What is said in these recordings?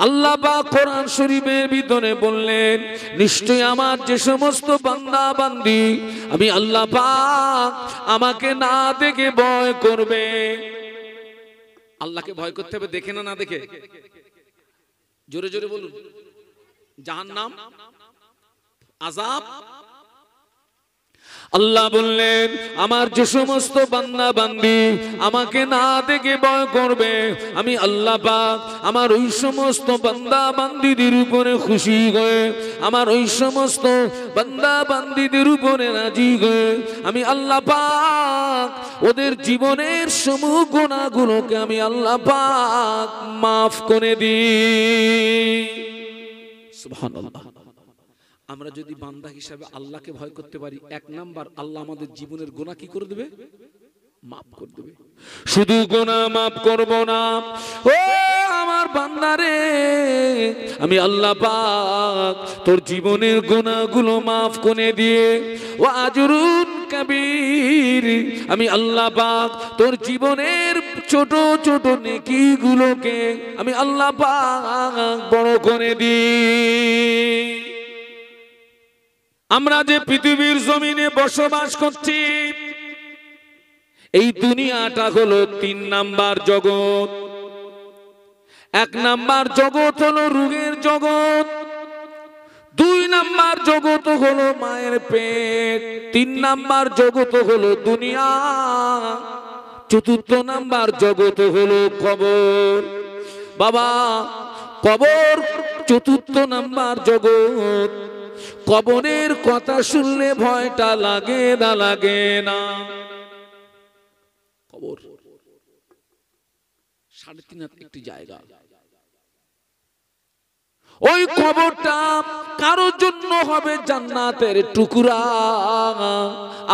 আল্লাহ পাক কোরআন শরীফের ভিতরে বললেন, নিশ্চয় আমার যে সমস্ত বান্দা বান্দি আমি আল্লাহ পাক আমাকে না দেখে ভয় করবে। আল্লাহকে ভয় করতে হবে, দেখে না দেখে? জোরে জোরে বলুন। জাহান্নাম, আযাব। আল্লাহ বললেন, আমার যে সমস্ত বান্দা বান্দি আমাকে না দেখে ভয় করবে, আমি আল্লাহ পাক আমার ওই সমস্ত বান্দা বান্দিদের উপরে খুশি হয়ে, আমার ওই সমস্ত বান্দা বান্দিদের উপরে রাজি হয়ে আমি আল্লাহ পাক ওদের জীবনের সমূহ গুনাহগুলোকে আমি আল্লাহ পাক মাফ করে দিই। সুবহানাল্লাহ। আমরা যদি বান্দা হিসাবে আল্লাহকে ভয় করতে পারি, এক নাম্বার আল্লাহ আমাদের জীবনের গুনাহ কি করে দেবে? মাফ করে দেবে। শুধু গুনাহ মাফ করব না, ও আমার বান্দারে, আমি আল্লাহ পাক তোর জীবনের গুনাহগুলো মাফ করে দিয়ে ও আজরুন কাবীর, আমি আল্লাহ পাক তোর জীবনের ছোট ছোট নেকিগুলোকে আমি আল্লাহ পাক বড় করে দিই। আমরা যে পৃথিবীর জমিনে বসবাস করছি, এই দুনিয়াটা হলো ৩ নাম্বার জগৎ। ১ নাম্বার জগৎ হলো রূহের জগৎ, ২ নাম্বার জগৎ হলো মায়ের পেট, ৩ নাম্বার জগৎ হলো দুনিয়া, ৪র্থ নাম্বার জগৎ হলো কবর। বাবা, কবর ৪র্থ নাম্বার জগৎ। কবরের কথা শুনলে ভয়টা লাগে না? লাগে না? কবর ৩.৫ হাত একটি জায়গা। ওই কবরটা কারোর জন্য হবে জান্নাতের টুকরা,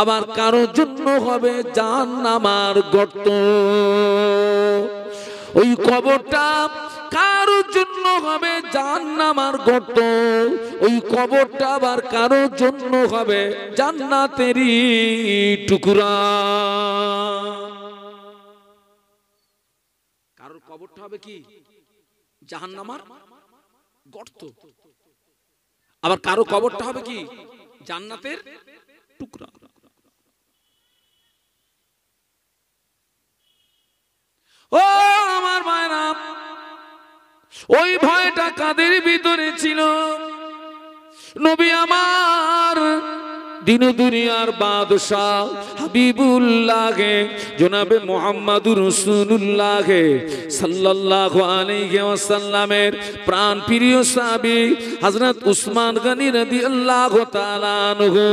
আবার কারোর জন্য হবে জাহান্নামের গর্ত। ওই কবরটা কারোর জন্য হবে জাহান্নামের গর্ত, ওই কবরটা আবার কারোর জন্য হবে জান্নাতেরই টুকরা। কারোর কবরটা হবে কি? জাহান্নামের গর্ত। আবার কারো কবরটা হবে কি? জান্নাতের টুকরা। ও আমার ভাইরা, ওই ভয়টা কাদের ভিতরে ছিল? নবী আমার দিন দুনিয়ার বাদশাহ হাবিবুল্লাহ জনাবে মুহাম্মদুর রাসূলুল্লাহ সাল্লাল্লাহু আলাইহি ওয়াসাল্লামের প্রাণ প্রিয় সাহাবী হযরত উসমান গনি রাদিয়াল্লাহু তাআলা আনহু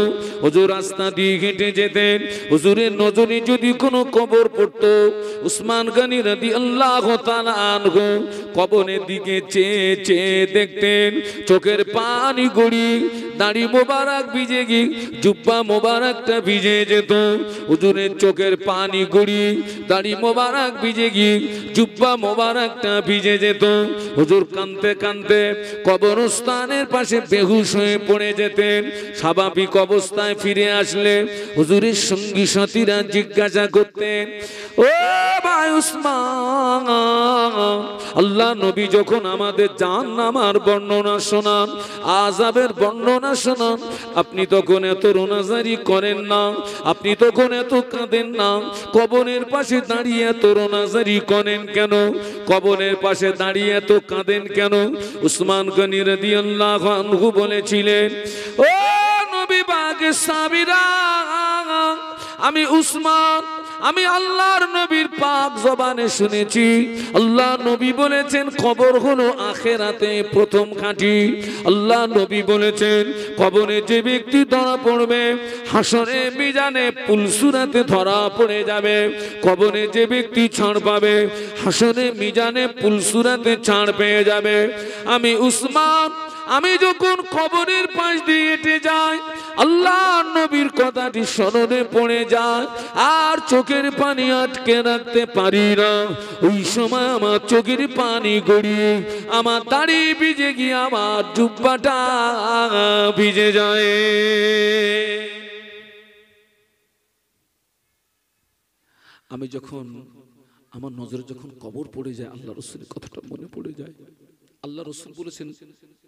হুজুর রাস্তা দিয়ে হেঁটে যেতেন, হুজুরের নজরে যদি কোনো কবর পড়তো, উসমান গনি রাদিয়াল্লাহু তাআলা আনহু কবরের দিকে চেয়ে চেয়ে দেখতেন, চোখের পানি গড়িয়ে দাড়ি মোবারক ভিজে গিয়ে জুব্বা মোবারকটা ভিজে যেত। হুজুরের চোখের পানি গড়িয়ে দাড়ি মোবারক ভিজে গিয়ে জুব্বা মোবারকটা ভিজে যেত। হুজুর কাঁদতে কাঁদতে কবরস্থানের পাশে বেহুশ হয়ে পড়ে যেতেন। স্বাভাবিক অবস্থায় ফিরে আসলে হুজুরের সঙ্গী সাথীরা জিজ্ঞাসা করতেন, ও ভাই উসমান, আল্লাহ নবী যখন আমাদের জাহান্নামের বর্ণনা শোনান, আযাবের বর্ণনা শোনান, আপনি তখন এত রোনাজারি করেন না, আপনি তখন এত কাঁদেন না, কবরের পাশে দাঁড়িয়ে এত রোনাজারি করেন কেন? কবরের পাশে দাঁড়িয়ে এত কাঁদেন কেন? উসমান গনি রাদিয়াল্লাহু আনহু বলেছিলেন, ও নবী পাকের সাহাবীরা, আমি উসমান, আমি আল্লাহর নবীর পাক জবানে শুনেছি, আল্লাহ নবী বলেছেন কবর হলো আখিরাতে প্রথম ঘাঁটি। আল্লাহ নবী বলেছেন কবরে যে ব্যক্তি ধরা পড়বে, হাসরে মিজানে পুলসুরাতে ধরা পড়ে যাবে। কবরে যে ব্যক্তি ছাড় পাবে, হাসরে মিজানে পুলসুরাতে ছাড় পেয়ে যাবে। আমি উসমান, আমি যখন কবরের পাশ দিয়ে হেঁটে যাই, আল্লাহ নবীর কথাটি স্মরণে পড়ে যায়, আর চোখের পানি আটকে রাখতে পারি না। ওই সময় আমার চোখের পানি গড়িয়ে আমার দাড়ি ভিজে গিয়ে আমার জুব্বাটা ভিজে যায়। আমি যখন আমার নজরে যখন কবর পড়ে যায়, আল্লাহ রাসূলের কথাটা মনে পড়ে যায়। আল্লাহ রাসূল বলেছেন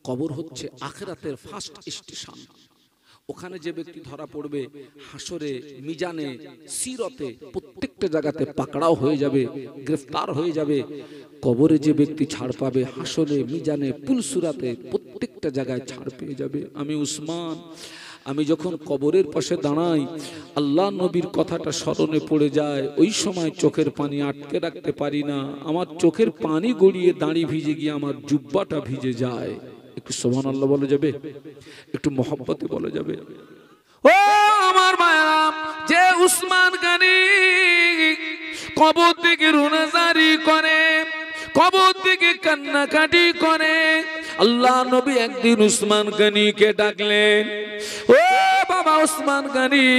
কবর হচ্ছে আখিরাতের ফার্স্ট স্টেশন। ওখানে যে ব্যক্তি ধরা পড়বে হাসরে, মিজানে, সিরতে প্রত্যেকটা জায়গাতে পাকড়াও হয়ে যাবে, গ্রেফতার হয়ে যাবে। কবরে যে ব্যক্তি ছাড় পাবে হাসরে, মিজানে, পুলসুরাতে প্রত্যেকটা জায়গায় ছাড় পেয়ে যাবে। আমি উসমান, আমি যখন কবরের পাশে দাঁড়াই আল্লাহ নবীর কথাটা স্মরণে পড়ে যায়, ওই সময় চোখের পানি আটকে রাখতে পারি না। আমার চোখের পানি গড়িয়ে দাঁড়ি ভিজে গিয়ে আমার জুব্বাটা ভিজে যায়। একটু সুবহানাল্লাহ বলা যাবে? একটু মহব্বতে বলা যাবে? ও আমার মায়া, যে উসমান গনি কবর থেকে রোনাজারি করে, কবর থেকে কান্নাকাটি করে, আল্লাহ নবী একদিন উসমান গনিকে ডাকলেন, ও বাবা উসমান গনি,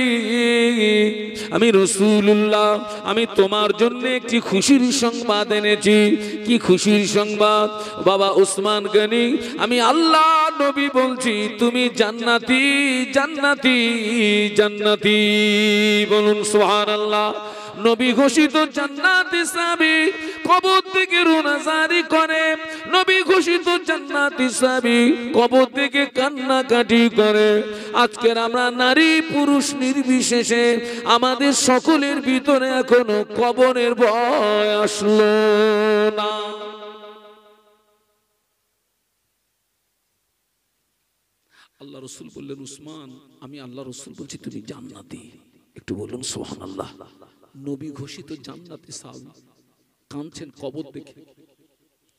আমি রাসূলুল্লাহ, আমি তোমার জন্য একটি খুশির সংবাদ এনেছি। কি খুশির সংবাদ? বাবা উসমান গনি, আমি আল্লাহ নবী বলছি তুমি জান্নাতি, জান্নাতি, জান্নাতি। বলুন সুবহানাল্লাহ। নবী ঘোষিত জান্নাতি সাহাবী কবর থেকে রোনাজারি করে, নবী ঘোষিত জান্নাতি সাহাবী কবর থেকে কান্নাকাটি করে। আজকের আমরা নারী পুরুষ নির্বিশেষে আমাদের সকলের ভিতরে এখনো কবরের ভয় আসলো না। আল্লাহ রাসূল বললেন, উসমান, আমি আল্লাহ রাসূল বলছি তুমি জান্নাতি। একটু বলুন সুবহানাল্লাহ। নবী ঘোষিত জান্নাতি সাহাবী কাঁদছেন কবর দেখে।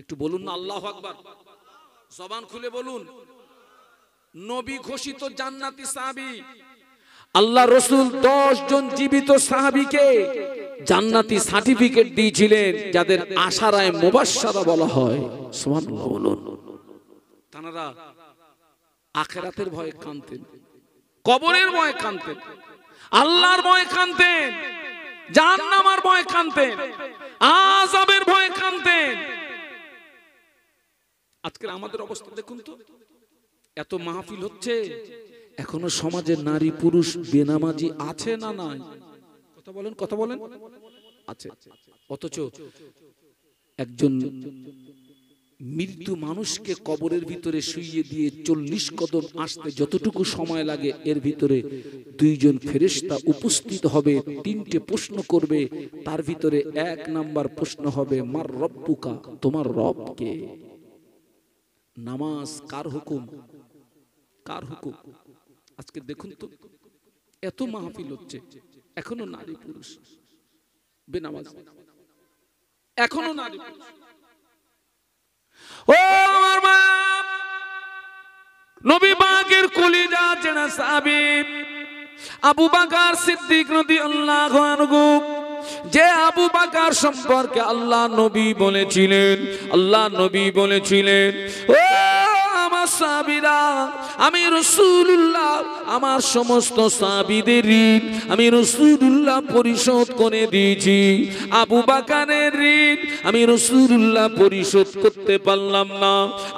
একটু বলুন না আল্লাহু আকবার, জবান খুলে বলুন। নবী ঘোষিত জান্নাতি সাহাবী, আল্লাহ রাসূল 10 জন জীবিত সাহাবীকে জান্নাতি সার্টিফিকেট দিয়েছিলেন, যাদের আশারায়ে মুবাশশারা বলা হয়। সুবহানাল্লাহ বলুন। তারা আখিরাতের ভয়ে কাঁদতেন, কবরের ভয়ে কাঁদতেন, আল্লাহর ভয়ে কাঁদতেন, জাহান্নামের ভয়ে কাঁদতেন, আযাবের ভয়ে কাঁদতেন। আজকের আমাদের অবস্থা দেখুন তো, এত মাহফিল হচ্ছে, এখনো সমাজে নারী পুরুষ বেনামাজি আছে না নাই? কথা বলেন, কথা বলেন। আছে। অথচ একজন মৃত্যু মানুষকে কবরের ভিতরে শুইয়ে দিয়ে 40 কদম আসতে যতটুকু সময় লাগে, এর ভিতরে 2 জন ফেরেশতা উপস্থিত হবে, 3টে প্রশ্ন করবে। তার ভিতরে 1 নাম্বার প্রশ্ন হবে, মার রব্বুকা, তোমার রব কে? নামাজ কার হুকুম? কার হুকুম? আজকে দেখুন তো, এত মাহফিল হচ্ছে, এখনো নারী পুরুষ বেনামাজ, এখনো নারী পুরুষ। ও আমার মা, নবী পাকের কলিজা চেনা সাহাবী আবু বকর সিদ্দিক রাদিয়াল্লাহু আনহু, যে আবু বকর সম্পর্কে আল্লাহ নবী বলেছিলেন, আল্লাহ নবী বলেছিলেন, ও আমার সাহাবীরা, আমি রাসূলুল্লাহ আমার সমস্ত সাহাবীদের ঋণ আমি রাসূলুল্লাহ পরিশোধ করে দিয়েছি। আবু বকরের ঋণ আমি রাসূলুল্লাহ পরিশোধ করতে পারলাম না।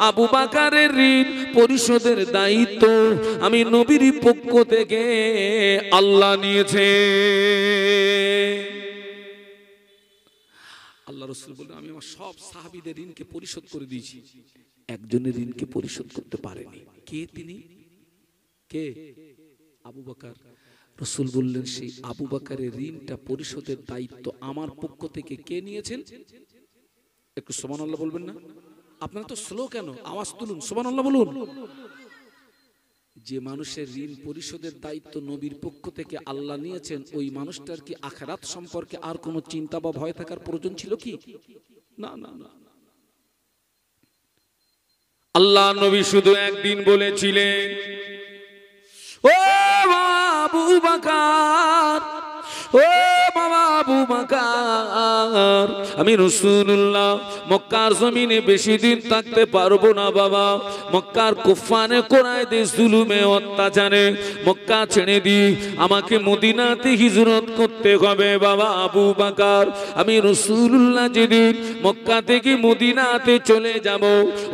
আবু বকরের ঋণ পরিশোধের দায়িত্ব আমি নবীর পক্ষ থেকে আল্লাহ নিয়েছে। আল্লাহ রাসূল বলেন, আমি আমার সব সাহাবীদের ঋণকে পরিশোধ করে দিয়েছি, একজনের ঋণকে পরিশোধ করতে পারেনি। কে তিনি? কে? আবু বকর। রাসূল বললেন, সেই আবু বকরের ঋণটা পরিশোধের দায়িত্ব আমার পক্ষ থেকে কে নিয়েছেন? একটু সুবহানাল্লাহ বলবেন না? আপনারা তো স্লো কেন? আওয়াজ তুলুন, সুবহানাল্লাহ বলুন। যে মানুষের ঋণ পরিশোধের দায়িত্ব নবীর পক্ষ থেকে আল্লাহ নিয়েছেন, ওই মানুষটার কি আখিরাত সম্পর্কে আর কোনো চিন্তা বা ভয় থাকার প্রয়োজন ছিল কি? না না না। আল্লাহ নবী শুধু একদিন বলেছিলেন, ও আবু বকর, ও বাবা আবু বকর, আমি রাসূলুল্লাহ মক্কার জমিনে বেশি দিন থাকতে পারবো না বাবা। মক্কার কুফফারে কুরাইশদের জুলুমে অত্যাচারে মক্কা ছেড়ে দিই, আমাকে মদিনাতে হিজরত করতে হবে বাবা আবু বকর। আমি রাসূলুল্লাহ যেদিন মক্কা থেকে মদিনাতে চলে যাব,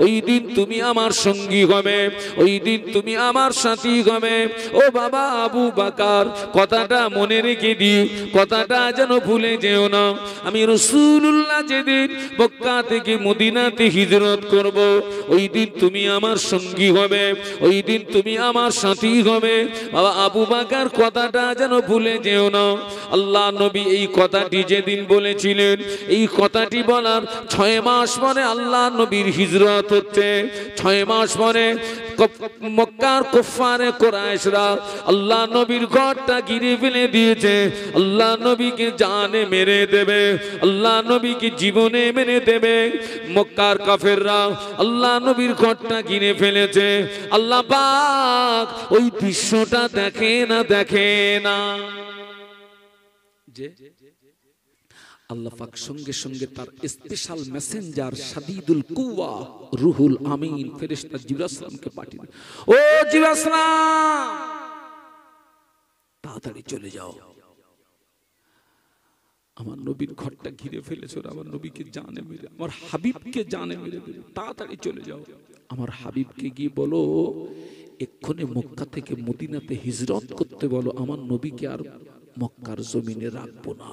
ওই দিন তুমি আমার সঙ্গী হবে, ওই দিন তুমি আমার সাথী হবে। ও বাবা আবু বকর, কথাটা মনে রেখে দিই, কথাটা যেন ভুলে যেও না। আমি রাসূলুল্লাহ যেদিন মক্কা থেকে মদিনাতে হিজরত করব, ওই দিন তুমি আমার সঙ্গী হবে, ওই দিন তুমি আমার সাথী হবে। বাবা আবু বকর কথাটা যেন ভুলে যেও না। আল্লাহ নবী এই কথাটি যেদিন বলেছিলেন, এই কথাটি বলার 6 মাস পরে আল্লাহ নবীর হিজরত হচ্ছে। 6 মাস পরে মক্কার কুফারে কুরাইশরা আল্লাহ নবীর ঘরটা ঘিরে ফেলে দিয়েছে। আল্লাহ নবীকে জানে মেরে দেবে, আল্লাহ নবীকে জীবনে মেরে দেবে। মক্কার কাফেররা আল্লাহ নবীর ঘরটা ঘিরে ফেলেছে। আল্লাহ পাক ওই দৃশ্যটা দেখে না যে আল্লাহ পাক সঙ্গে সঙ্গে তার স্পেশাল মেসেঞ্জার শাদীদুল কুওয়া রুহুল আমিন ফেরেশতা জিবরাইল সালামকে পাঠিয়ে দেন। ও জিবরাইল সালাম, তাড়াতাড়ি চলে যাও, আমার নবীর ঘরটা ঘিরে ফেলেছে, ওরা আমার নবীকে জানে মেরে, আমার হাবিবকে জানে মেরে দেবে, তাড়াতাড়ি চলে যাও। আমার হাবিবকে গিয়ে বলো এক্ষুনি মক্কা থেকে মদিনাতে হিজরত করতে বলো, আমার নবীকে আর মক্কার জমিনে রাখবো না।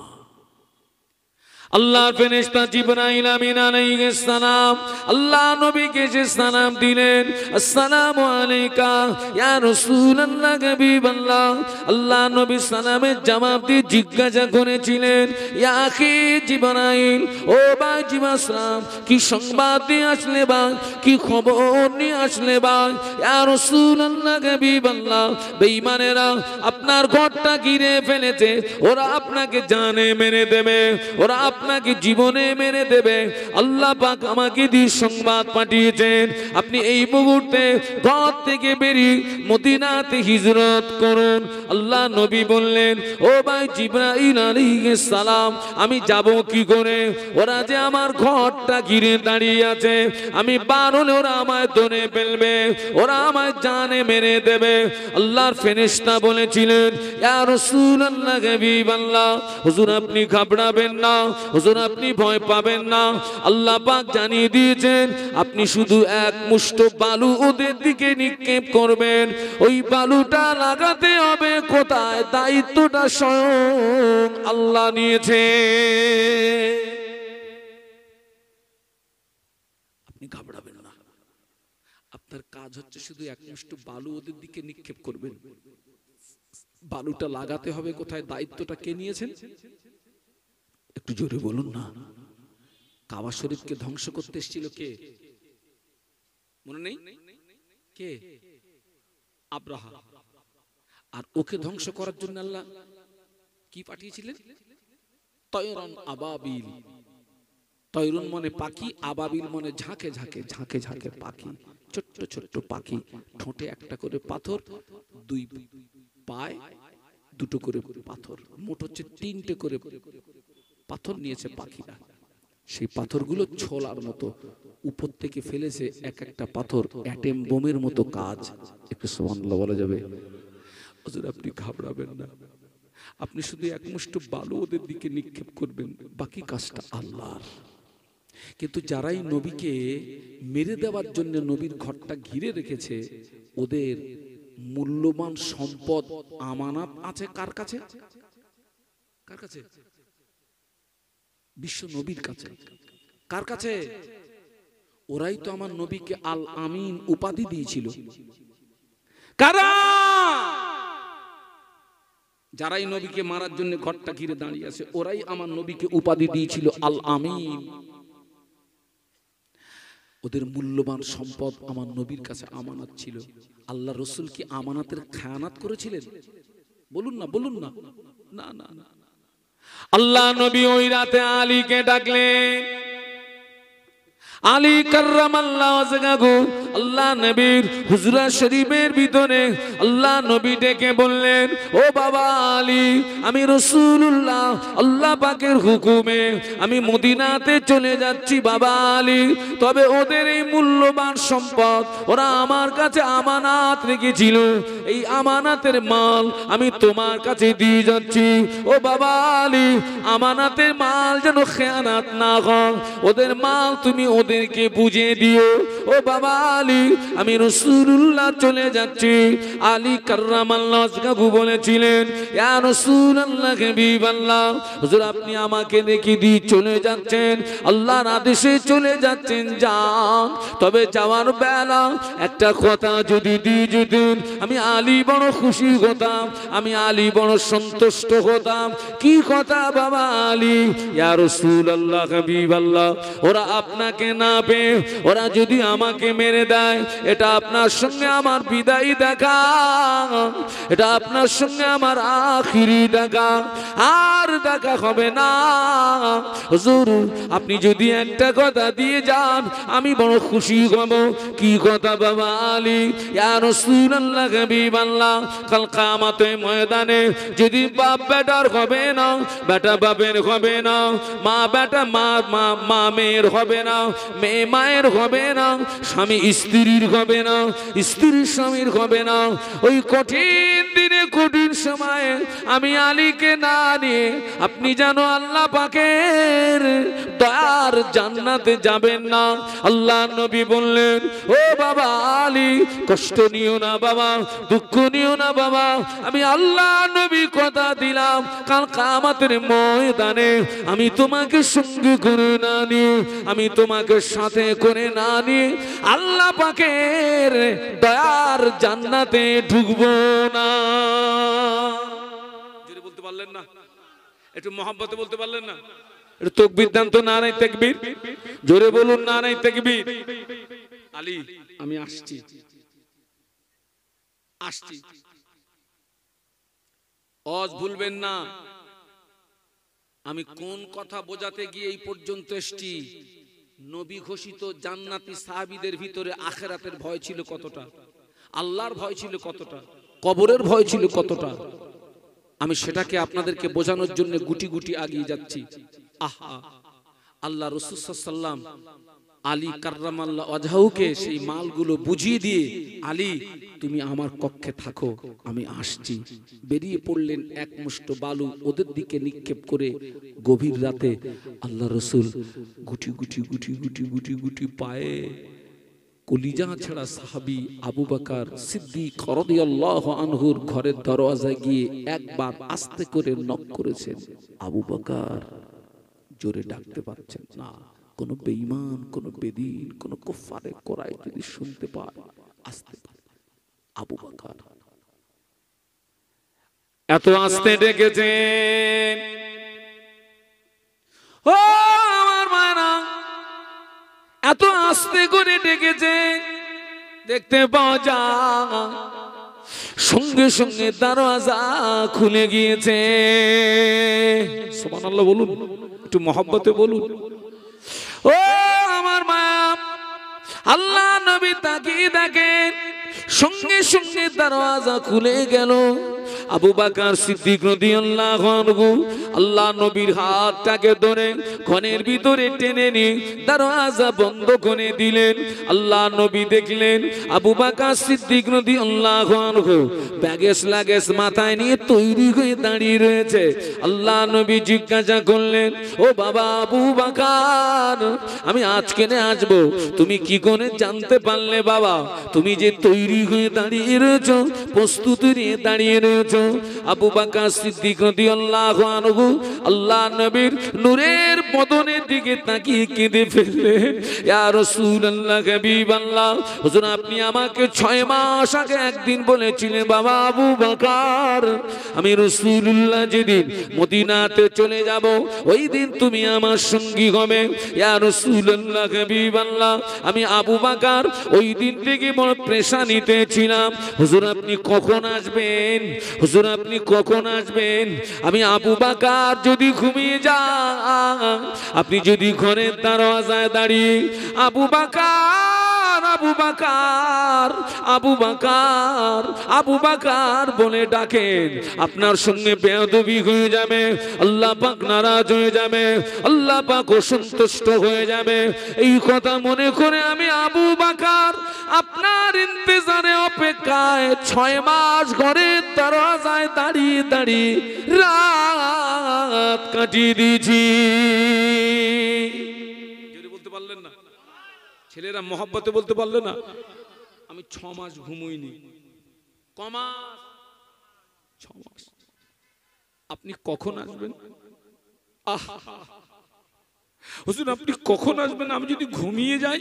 আল্লাহর ফেরেশতা জিবরাইল আমিন আলাইহিস সালাম আল্লাহ নবীকে যে সালাম দিলেন, আসসালামু আলাইকা ইয়া রাসূলুল্লাহ হাবিবাল্লাহ। আল্লাহ নবী সালামের জবাব দিয়ে জিজ্ঞাসা করেছিলেন, ইয়া আখি জিবরাইল, ও ভাই জিবরাইল সালাম, কি সংবাদ দিয়ে আসলে ভাই, কি খবর নিয়ে আসলে ভাই? ইয়া রাসূলুল্লাহ হাবিবাল্লাহ, বেঈমানেরা আপনার ঘরটা ঘিরে ফেলেছে, ওরা আপনাকে জানে মেরে দেবে, ওরা আপনাকে জীবনে মেরে দেবে। আল্লাহ পাক আমাকে দিয়ে সংবাদ পাঠিয়েছেন, আপনি এই মুহূর্তে ঘর থেকে বেরিয়ে মদিনাতে হিজরত করুন। আল্লাহ নবী বললেন, ও ভাই জিবরাইল আলাইহিস সালাম, আমি যাব কি করে? ওরা যে আমার ঘরটা ঘিরে দাঁড়িয়ে আছে, আমি বার হলে ওরা আমায় ধরে ফেলবে, ওরা আমায় জানে মেরে দেবে। আল্লাহর ফেরেশতা বলেছিলেন, ইয়া রাসূলুল্লাহ হাবিবাল্লাহ, হুজুর আপনি ঘাবড়াবেন না, হুজুর আপনি ভয় পাবেন না। আল্লাহ পাক জানিয়ে দিয়েছেন, আপনি শুধু এক মুষ্ঠ বালু ওদের দিকে নিক্ষেপ করবেন। ওই বালুটা লাগাতে হবে কোথায়? দায়িত্বটা স্বয়ং আল্লাহ নিয়েছে। আপনি ঘাবড়াবেন না, আপনার কাজ হচ্ছে শুধু এক মুষ্ঠ বালু ওদের দিকে নিক্ষেপ করবেন। বালুটা লাগাতে হবে কোথায়? দায়িত্বটা কে নিয়েছেন? একটু জোরে বলুন না। কাবা শরীফকে ধ্বংস করতে এসেছিল কে? মনে নেই? কে? আব্রাহা। আর ওকে ধ্বংস করার জন্য আল্লাহ কি পাঠিয়েছিলেন? তয়রন আবাবিল। তয়রন মানে পাখি, আবাবিল মানে ঝাঁকে ঝাঁকে ঝাঁকে ঝাঁকে পাখি, ছোট্ট ছোট্ট পাখি, ঠোঁটে একটা করে পাথর, দুই পায় দুটো করে পাথর, মোট হচ্ছে 3টে করে পাথর নিয়েছে পাখিরা। সেই পাথরগুলো ছোলার মতো উপর থেকে ফেলেছে, এক একটা পাথর অ্যাটম বোমের মতো কাজ। একটু সুবহানাল্লাহ বলা যাবে? হুজুর আপনি ঘাবড়াবেন না, আপনি শুধু এক মুষ্ঠ বালু ওদের দিকে নিক্ষেপ করবেন, বাকি কাজটা আল্লাহর। কিন্তু যারাই নবীকে মেরে দেওয়ার জন্য নবীর ঘরটা ঘিরে রেখেছে, ওদের মূল্যবান সম্পদ আমানত আছে কার কাছে? কার কাছে? বিশ্ব নবীর কাছে। কার কাছে? ওরাই তো আমার নবীকে আল আমিন উপাধি দিয়েছিল। কারা? যারাই নবীকে মারার জন্য ঘরটা ঘিরে দাঁড়িয়ে আছে, ওরাই আমার নবীকে উপাধি দিয়েছিল আল আমিন। ওদের মূল্যবান সম্পদ আমার নবীর কাছে আমানত ছিল। আল্লাহ রসুল কি আমানতের খেয়ানত করেছিলেন? বলুন না, বলুন না। না না না। আল্লাহ নবী ওই রাতে আলীকে ডাকলেন। আলী কাররামাল্লাহু ওয়াজহাহু আল্লাহ নবীর হুজরা শরীফের ভিতরে আল্লাহ নবী ডেকে বললেন, ও বাবা আলী, আমি রাসূলুল্লাহ আল্লাহ পাকের হুকুমে আমি মদিনাতে চলে যাচ্ছি বাবা আলী, তবে ওদের এই মূল্যবান সম্পদ ওরা আমার কাছে আমানত রেখেছিল, এই আমানতের মাল আমি তোমার কাছে দিয়ে যাচ্ছি। ও বাবা আলী, আমানতের মাল যেন খেয়ানত না হয়, ওদের মাল তুমি ওদের ওদেরকে বুঝিয়ে দিও ও বাবা আলী আমি রাসূলুল্লাহ চলে যাচ্ছি। আলী কাররামাল্লাহু ওয়াজহাহু বলেছিলেন ইয়া রাসূলুল্লাহ হাবিবাল্লাহ হুজুর আপনি আমাকে রেখে দিয়ে চলে যাচ্ছেন, আল্লাহর আদেশে চলে যাচ্ছেন যান, তবে যাওয়ার বেলা একটা কথা যদি দিয়ে যেতেন আমি আলী বড় খুশি হতাম, আমি আলী বড় সন্তুষ্ট হতাম। কি কথা বাবা আলী? ইয়া রাসূলুল্লাহ হাবিবাল্লাহ ওরা আপনাকে না পেয়ে ওরা যদি আমাকে মেরে দেয় এটা আপনার সঙ্গে আমার বিদায় দেখা, এটা আপনার সঙ্গে আমার আখিরি দেখা, আর দেখা হবে না। হুজুর আপনি যদি একটা কথা দিয়ে যান আমি বড় খুশি হব। কি কথা বাবা আলী? ইয়া রাসূলুল্লাহ হাবিবাল্লাহ কাল কিয়ামতের ময়দানে যদি বাপ বেটার হবে না, বেটা বাপের হবে না, মা বেটা মা মেয়ের হবে না, মেয়ে মায়ের হবে না, স্বামী স্ত্রীর হবে না, স্ত্রী স্বামীর হবে না, ওই কঠিন দিনে কঠিন সময়ে আমি আলীকে না নিয়ে আপনি জানো আল্লাহ পাকের দয়ার জান্নাতে যাবেন না। আল্লাহ নবী বললেন ও বাবা আলী কষ্ট নিও না বাবা, দুঃখ নিও না বাবা, আমি আল্লাহ নবী কথা দিলাম কাল কিয়ামতের ময়দানে আমি তোমাকে সঙ্গে করে না নিয়ে, আমি তোমাকে সাথে করে না নিয়ে আল্লাহ পাকের দয়ার জান্নাতে ঢুকবো না। জোরে বলতে পারলেন না? একটু মহব্বতে বলতে পারলেন না? একটু তাকবীর দেন তো, নারায়ে তাকবীর, জোরে বলুন নারায়ে তাকবীর। আলী আমি আসছি আসছি, আজ ভুলবেন না আমি কোন কথা বোঝাতে গিয়ে এই পর্যন্ত এসেছি। নবী ঘোষিত জান্নাতি সাহাবীদের ভিতরে আখিরাতের ভয় ছিল কতটা, আল্লাহর ভয় ছিল কতটা, কবরের ভয় ছিল কতটা, আমি সেটাকে আপনাদেরকে বোঝানোর জন্য গুটি গুটি আগিয়ে যাচ্ছি। আহা আল্লাহ রাসূল সাল্লাল্লাহু আলাইহি ওয়াসাল্লাম আলী কাররামাল্লাহু ওয়াজহাহুকে সেই মালগুলো বুঝিয়ে দিয়ে আলী তুমি আমার কক্ষে থাকো আমি আসছি। বেরিয়ে পড়লেন এক মুষ্ট বালু ওদের দিকে নিক্ষেপ করে। গভীর রাতে আল্লাহ রাসূল গুটি গুটি গুটি গুটি গুটি গুটি পায়ে কলিজা ছাড়া সাহাবী আবু বকর সিদ্দিক রাদিয়াল্লাহু আনহুর ঘরের দরওয়াজায় গিয়ে একবার আস্তে করে নক করেছেন। আবু বকর জোরে ডাকতে পারছেন না, কোন বেঈমান কোন বেদিন কোন কুফারে কোরাইশ যদি শুনতে পায় আস্তে আবু বকর এত আস্তে ডেকেছেন ও আমার মায়েরা, এত আস্তে করে ডেকেছেন দেখতে পাওয়া যায় সঙ্গে সঙ্গে দরওয়াজা খুলে গিয়েছে। সুবহানাল্লাহ বলুন, একটু মহব্বতে বলুন। ও আমার মা আল্লাহ নবী তাকিয়ে দেখেন সঙ্গে সঙ্গে দরওয়াজা খুলে গেল। আবু বকর সিদ্দিক রাদিয়াল্লাহু আনহু আল্লাহ নবীর হাতটাকে ধরে ঘরের ভিতরে টেনে নিয়ে দরওয়াজা বন্ধ করে দিলেন। আল্লাহ নবী দেখলেন আবু বকর সিদ্দিক রাদিয়াল্লাহু আনহু ব্যাগেজ লাগেজ মাথায় নিয়ে তৈরি হয়ে দাঁড়িয়ে রয়েছে। আল্লাহ নবী জিজ্ঞাসা করলেন ও বাবা আবু বকর আমি আজকে আসবো, তুমি কি করে জানতে পারলে বাবা? তুমি যে তৈরি হয়ে দাঁড়িয়ে রয়েছো, প্রস্তুতি নিয়ে দাঁড়িয়ে রয়েছো। আবু বকর সিদ্দিক রাদিয়াল্লাহু আনহু আল্লাহ নবীর নূরের বদনের দিকে তাকিয়ে কেঁদে ফেললেন। ইয়া রাসূলুল্লাহ হাবিবাল্লাহ হুজুর আপনি আমাকে 6 মাস আগে একদিন বলেছিলেন বাবা আবু বকর আমি রাসূলুল্লাহ যেদিন মদিনাতে চলে যাব ওই দিন তুমি আমার সঙ্গী হবে। ইয়া রাসূলুল্লাহ হাবিবাল্লাহ আমি আবু বকর ওই দিন থেকে বড় পেরেশানিতে ছিলাম। হুজুর আপনি কখন আসবেন? হুজুর আপনি কখন আসবেন? আমি আবু বকর যদি ঘুমিয়ে যান, আপনি যদি ঘরের দরওয়াজায় দাঁড়িয়ে আবু বকর আবু বকর আবু বকর আবু বকর বলে ডাকেন, আপনার সঙ্গে বেয়াদবি হয়ে যাবে, আল্লাহ পাক নারাজ হয়ে যাবে, আল্লাহ পাক অসন্তুষ্ট হয়ে যাবে। এই কথা মনে করে আমি আবু বকর আপনার ইন্তজারে অপেক্ষায় 6 মাস ঘরের দরওয়াজায় দাঁড়িয়ে দাঁড়িয়ে রাত কাটিয়ে দিয়েছি। যদি বলতে পারলেন না ছেলেরা মহব্বতে বলতে পারলো না, আমি 6 মাস ঘুমোইনি। কমাস 6 মাস। আপনি কখন আসবেন? হুজুর আপনি কখন আসবেন? আমি যদি ঘুমিয়ে যাই।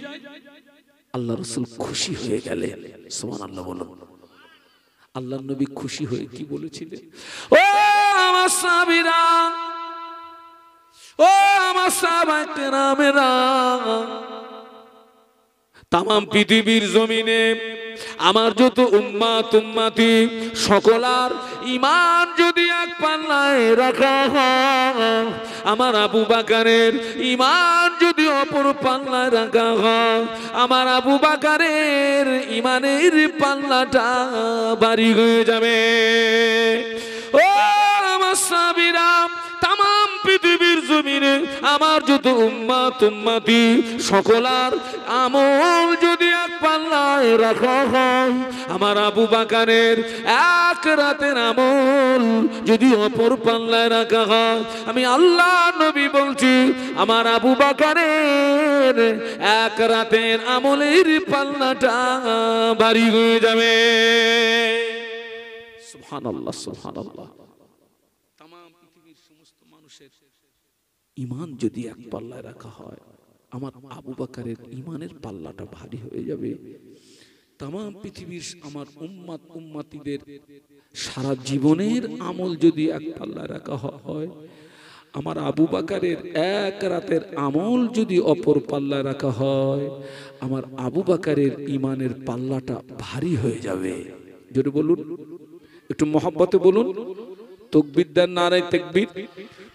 আল্লাহ রাসূল খুশি হয়ে গেলেন। সুবহানাল্লাহ বলুন। আল্লাহর নবী খুশি হয়ে কি বলেছিলেন? ও আমার সাহাবীরা, ও আমার সাহাবায়ে কেরামেরা, তামাম পৃথিবীর জমিনে আমার যত উম্মাত উম্মতি সকলার ঈমান যদি এক পাল্লায় রাখা হয়, আমার আবু বকরের ঈমান যদি অপর পাল্লায় রাখা হয়, আমার আবু বকরের ঈমানের পাল্লাটা ভারী হয়ে যাবে। ও আমার সাহাবীরা, তামাম পৃথিবীর জমিনে আমার যত উম্মাত উম্মতি সকলার আমল যদি এক পাল্লায় রাখা হয়, আমার আবু বকরের এক রাতের আমল যদি অপর পাল্লায় রাখা হয়, আমি আল্লাহ নবী বলছি আমার আবু বকরের এক রাতের আমলের পাল্লাটা ভারী হয়ে যাবে। সুবহানাল্লাহ সুবহানাল্লাহ। তামাম পৃথিবীর সমস্ত মানুষের ঈমান যদি এক পাল্লায় রাখা হয়, আমার আবু বকরের ঈমানের পাল্লাটা ভারী হয়ে যাবে। তামাম পৃথিবীর আমার উম্মাত উম্মতিদের সারা জীবনের আমল যদি এক পাল্লায় রাখা হয়, আমার আবু বকরের এক রাতের আমল যদি অপর পাল্লায় রাখা হয়, আমার আবু বকরের ঈমানের পাল্লাটা ভারী হয়ে যাবে। জোরে বলুন, একটু মহব্বতে বলুন। তাকবীর দেন, নারায়ে তাকবীর।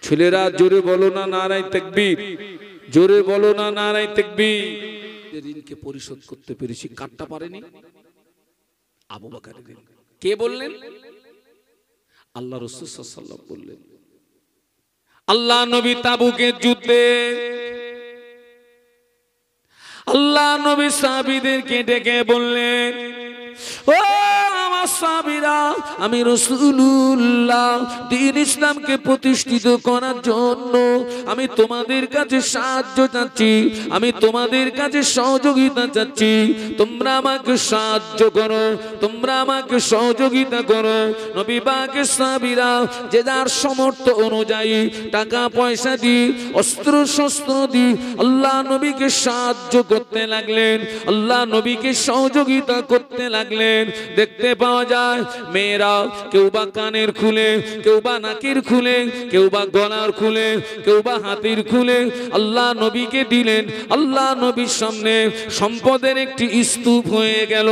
ছেলেরা জোরে বলো না নারায়ে তাকবীর, জোরে বলো না নারায়ে তাকবীর। ঋণকে পরিশোধ করতে পেরেছি, কাটতে পারেনি আবু বকরের ঋণ। কে বললেন? আল্লাহ রাসূল সাল্লাল্লাহু আলাইহি ওয়াসাল্লাম বললেন। আল্লাহ নবী তাবুকের যুদ্ধে আল্লাহ নবী সাহাবীদেরকে ডেকে বললেন, ও আমার সাহাবীরা, আমি রাসূলুল্লাহ দ্বীন ইসলামকে প্রতিষ্ঠিত করার জন্য আমি তোমাদের কাছে সাহায্য চাচ্ছি, আমি তোমাদের কাছে সহযোগিতা চাচ্ছি। তোমরা আমাকে সাহায্য করো, তোমরা আমাকে সহযোগিতা করো। নবী পাকের সাহাবীরা যে যার সামর্থ্য অনুযায়ী টাকা পয়সা দিয়ে, অস্ত্র শস্ত্র দিয়ে আল্লাহ নবীকে সাহায্য করতে লাগলেন, আল্লাহ নবীকে সহযোগিতা করতে লাগলেন। দেখতে পাওয়া যায় মেয়েরা কেউ বা কানের খুলে, কেউ বা নাকের খুলে, কেউ বা গলার খুলে, কেউ বা হাতের খুলে আল্লাহ নবীকে দিলেন। আল্লাহ নবীর সামনে সম্পদের একটি স্তূপ হয়ে গেল,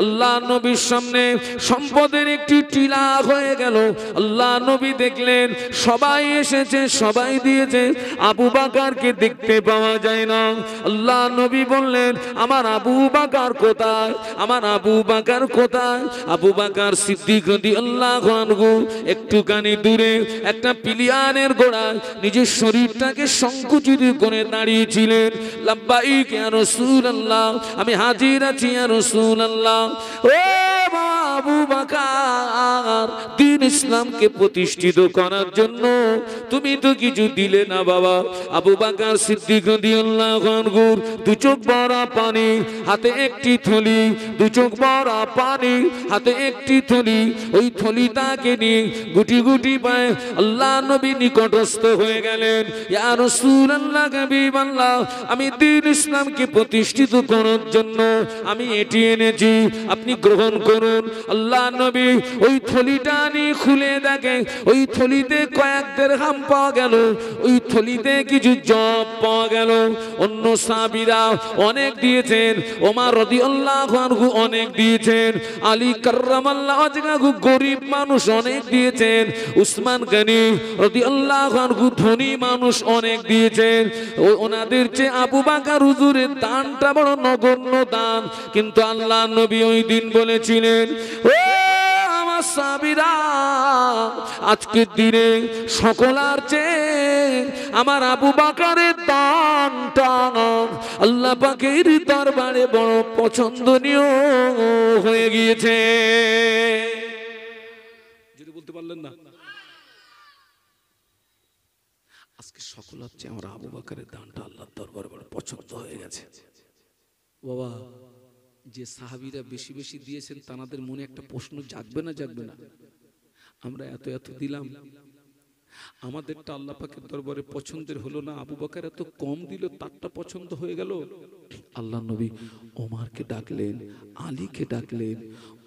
আল্লাহ নবীর সামনে সম্পদের একটি টিলা হয়ে গেল। আল্লাহ নবী দেখলেন সবাই এসেছে, সবাই দিয়েছে, আবু বকরকে দেখতে পাওয়া যায় না। আল্লাহ নবী বললেন, আমার আবু বকর কোথায়? আমার আবু বকর কোথায়? আবু বকর সিদ্দিক রাদিয়াল্লাহু আনহু একটুখানি দূরে একটা পিলিয়ানের গোড়ায় নিজের শরীরটাকে সংকুচিত করে দাঁড়িয়েছিলেন। লাব্বাইক ইয়া রাসূলুল্লাহ, আমি হাজির আছি ইয়া রাসূলুল্লাহ। ও আবু বকর, দ্বীন ইসলামকে প্রতিষ্ঠিত করার জন্য তুমি তো কিছু দিলে না বাবা। আবু বকর সিদ্দিক রাদিয়াল্লাহু আনহু দু চোখ ভরা পানি, হাতে একটি থলি, দু চোখ ভরা পানি, হাতে একটি থলি। ওই থলিটাকে নিয়ে গুটি গুটি পায়ে আল্লাহ নবী নিকটস্থ হয়ে গেলেন। ইয়া রাসূলুল্লাহ, হাবিবাল্লাহ, আমি দ্বীন ইসলামকে প্রতিষ্ঠিত করার জন্য আমি এটি এনেছি, আপনি গ্রহণ করুন। আল্লাহ নবী ওই থলিটা নিয়ে খুলে দেখে ওই থলিতে কয়েক দিরহাম পাওয়া গেল, ওই থলিতে কিছু জব পাওয়া গেল। অন্য সাহাবীরা অনেক দিয়েছেন, ওমর রাদিয়াল্লাহু আনহু অনেক দিয়েছেন, আলী কাররামাল্লাহু ওয়াজহাহু গরীব মানুষ অনেক দিয়েছেন, উসমান গনি রাদিয়াল্লাহু আনহু ধনী মানুষ অনেক দিয়েছেন। ওনাদের চেয়ে আবু বকর হুজুরের দানটা বড় নগণ্য দান। কিন্তু আল্লাহ নবী ওই দিন বলেছিলেন, ও আমার সাহাবীরা, আজকের দিনে সকলার চেয়ে আমার আবু বকরের দানটা আল্লাহ পাকের দরবারে বড় পছন্দনীয় হয়ে গিয়েছে। যদি বলতে পারলেন না, আজকে সকলার চেয়ে আমার আবু বকরের দানটা আল্লাহর দরবারে বড় পছন্দ হয়ে গেছে। বাবা যে সাহাবীরা বেশি বেশি দিয়েছেন তাদের মনে একটা প্রশ্ন জাগবে না জাগবে না? আমরা এত এত দিলাম, আমাদেরটা আল্লাহ পাকের দরবারে পছন্দের হলো না, আবু বকর এত কম দিল তারটা পছন্দ হয়ে গেল। আল্লাহ নবী ওমরকে ডাকলেন, আলীকে ডাকলেন,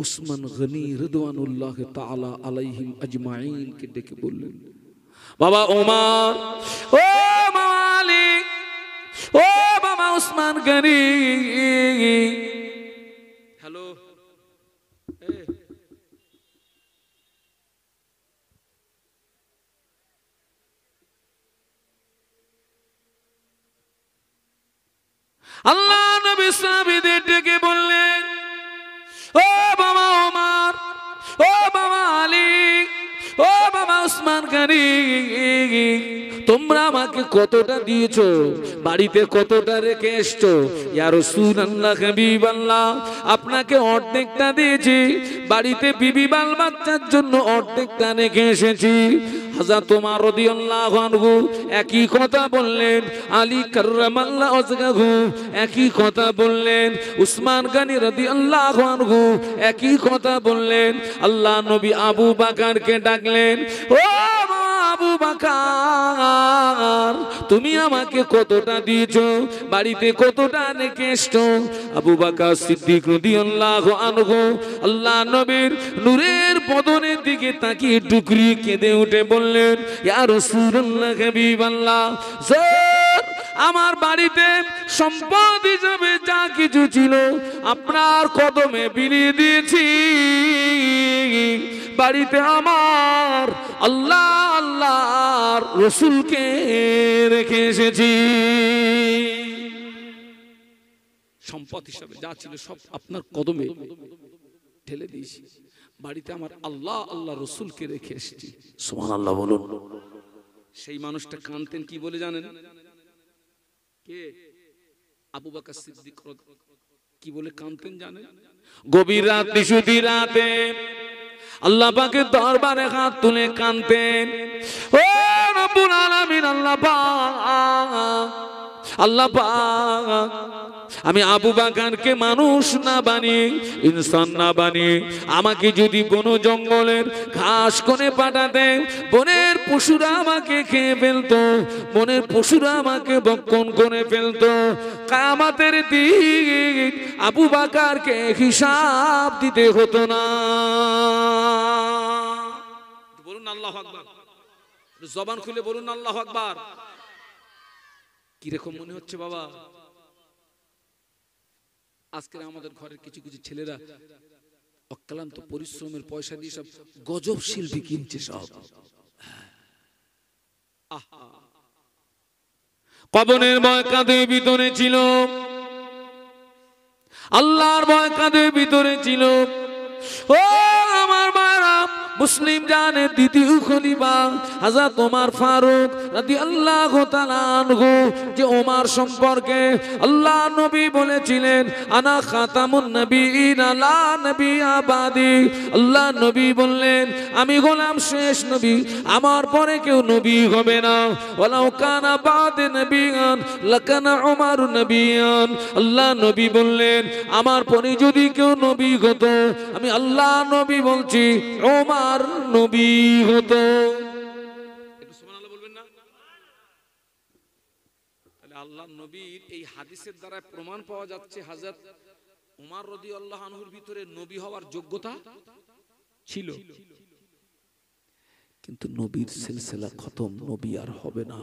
উসমান গনি রিদওয়ানুল্লাহ তাআলা আলাইহিম আজমাইন কে ডেকে বললেন, বাবা ওমর, ও বাবা আলী, ও বাবা উসমান গনি, হ্যালো, আল্লাহ নবী সাহাবীদের ডেকে বললেন, ও বাবা ওমর, ও বাবা আলী, ও বাবা উসমান গনি, তোমরা আমাকে কতটা দিয়েছো, বাড়িতে কতটা রেখে এসছো? ইয়া রাসূলুল্লাহ, হাবিবাল্লাহ, আপনাকে অর্ধেকটা দিয়েছি, বাড়িতে বিবি বাল বাচ্চার জন্য অর্ধেকটা রেখে এসেছি। হযরত ওমর রাদিয়াল্লাহু আনহু একই কথা বললেন, আলী কাররামাল্লাহু ওয়াজহাহু একই কথা বললেন, উসমান গনি রাদিয়াল্লাহু আনহু একই কথা বললেন। আল্লাহ নবী আবু বকরকে ডাকলেন, ও আবু বকর, তুমি আমাকে কতটা দিয়েছো, বাড়িতে কতটা রেখে এসছো? আবু বকর সিদ্দিক রাদিয়াল্লাহু আনহু আল্লাহ নবীর নূরের বদনের দিকে তাকিয়ে টুকরি কেঁদে উঠে বললেন, ইয়া রাসূলুল্লাহ, হাবিবাল্লাহ, আমার বাড়িতে সম্পদ হিসাবে যা কিছু ছিল আপনার কদমে বিলিয়ে দিয়েছি, বাড়িতে আমার আল্লাহ আল্লাহর রাসূলকে রেখে এসেছি। সম্পদ হিসাবে যা ছিল সব আপনার কদমে ঢেলে দিয়েছি, বাড়িতে আমার আল্লাহ আল্লাহ রাসূলকে রেখে এসেছি। সুবহানাল্লাহ বলুন। সেই মানুষটা কাঁদতেন কি বলে জানেন? কে? আবু বকর সিদ্দিক। কি বলে কাঁদতেন জানেন? গভীর রাত, নিশুতি রাতে আল্লাহ পাকের দরবারে হাত তুলে কাঁদতেন, ও রব্বুল আলামিন, আল্লাহ পাক, আল্লাহ পাক, আমি আবু বকরকে মানুষ না বানিয়ে, ইনসান না বানিয়ে আমাকে যদি বন জঙ্গলের ঘাস কোণে পাঠাতেন, বনের পশুরা আমাকে খেয়ে ফেলতো, বনের পশুরা আমাকে ভক্ষণ করে ফেলতো, কিয়ামতের দিন আবু বকরকে হিসাব দিতে হতো না। বলুন আল্লাহু আকবার, জবান খুলে বলুন আল্লাহু আকবার। কিরকম মনে হচ্ছে বাবা? আজকে আমাদের ঘরের কিছু কিছু ছেলেরা অক্লান্ত পরিশ্রমের পয়সা দিয়ে সব গজব শিল্পী কিনছে সব। কবরের ভয় কাঁধে ভিতরে ছিল, আল্লাহর ভয় কাঁধে ভিতরে ছিল। ও আমার মারা, মুসলিম জানের দ্বিতীয় খলিফা হযরত ওমর ফারুক রাদিয়াল্লাহু তাআলা আনহু, যে ওমর সম্পর্কে আল্লাহ নবী বলেছিলেন, আনা খাতামুন নবিয়িন লা নবিয়্যা বাদি। আল্লাহ নবী বললেন, আমি গোলাম শেষ নবী, আমার পরে কেউ নবী হবে না। ওয়ালাউ কানা বাদি নবিয়ান লাকানা ওমর নবিয়ান। আল্লাহ নবী বললেন, আমার পরে যদি কেউ নবী হতো, আমি আল্লাহ নবী বলছি ওমর নবী হতো। একটু সুবহানাল্লাহ বলবেন না? তাহলে আল্লাহ নবীর এই হাদিসের দ্বারা প্রমাণ পাওয়া যাচ্ছে হযরত ওমর রাদিয়াল্লাহু আনহুর ভিতরে নবী হওয়ার যোগ্যতা ছিল, কিন্তু নবীর সিলসিলা খতম, নবী আর হবে না।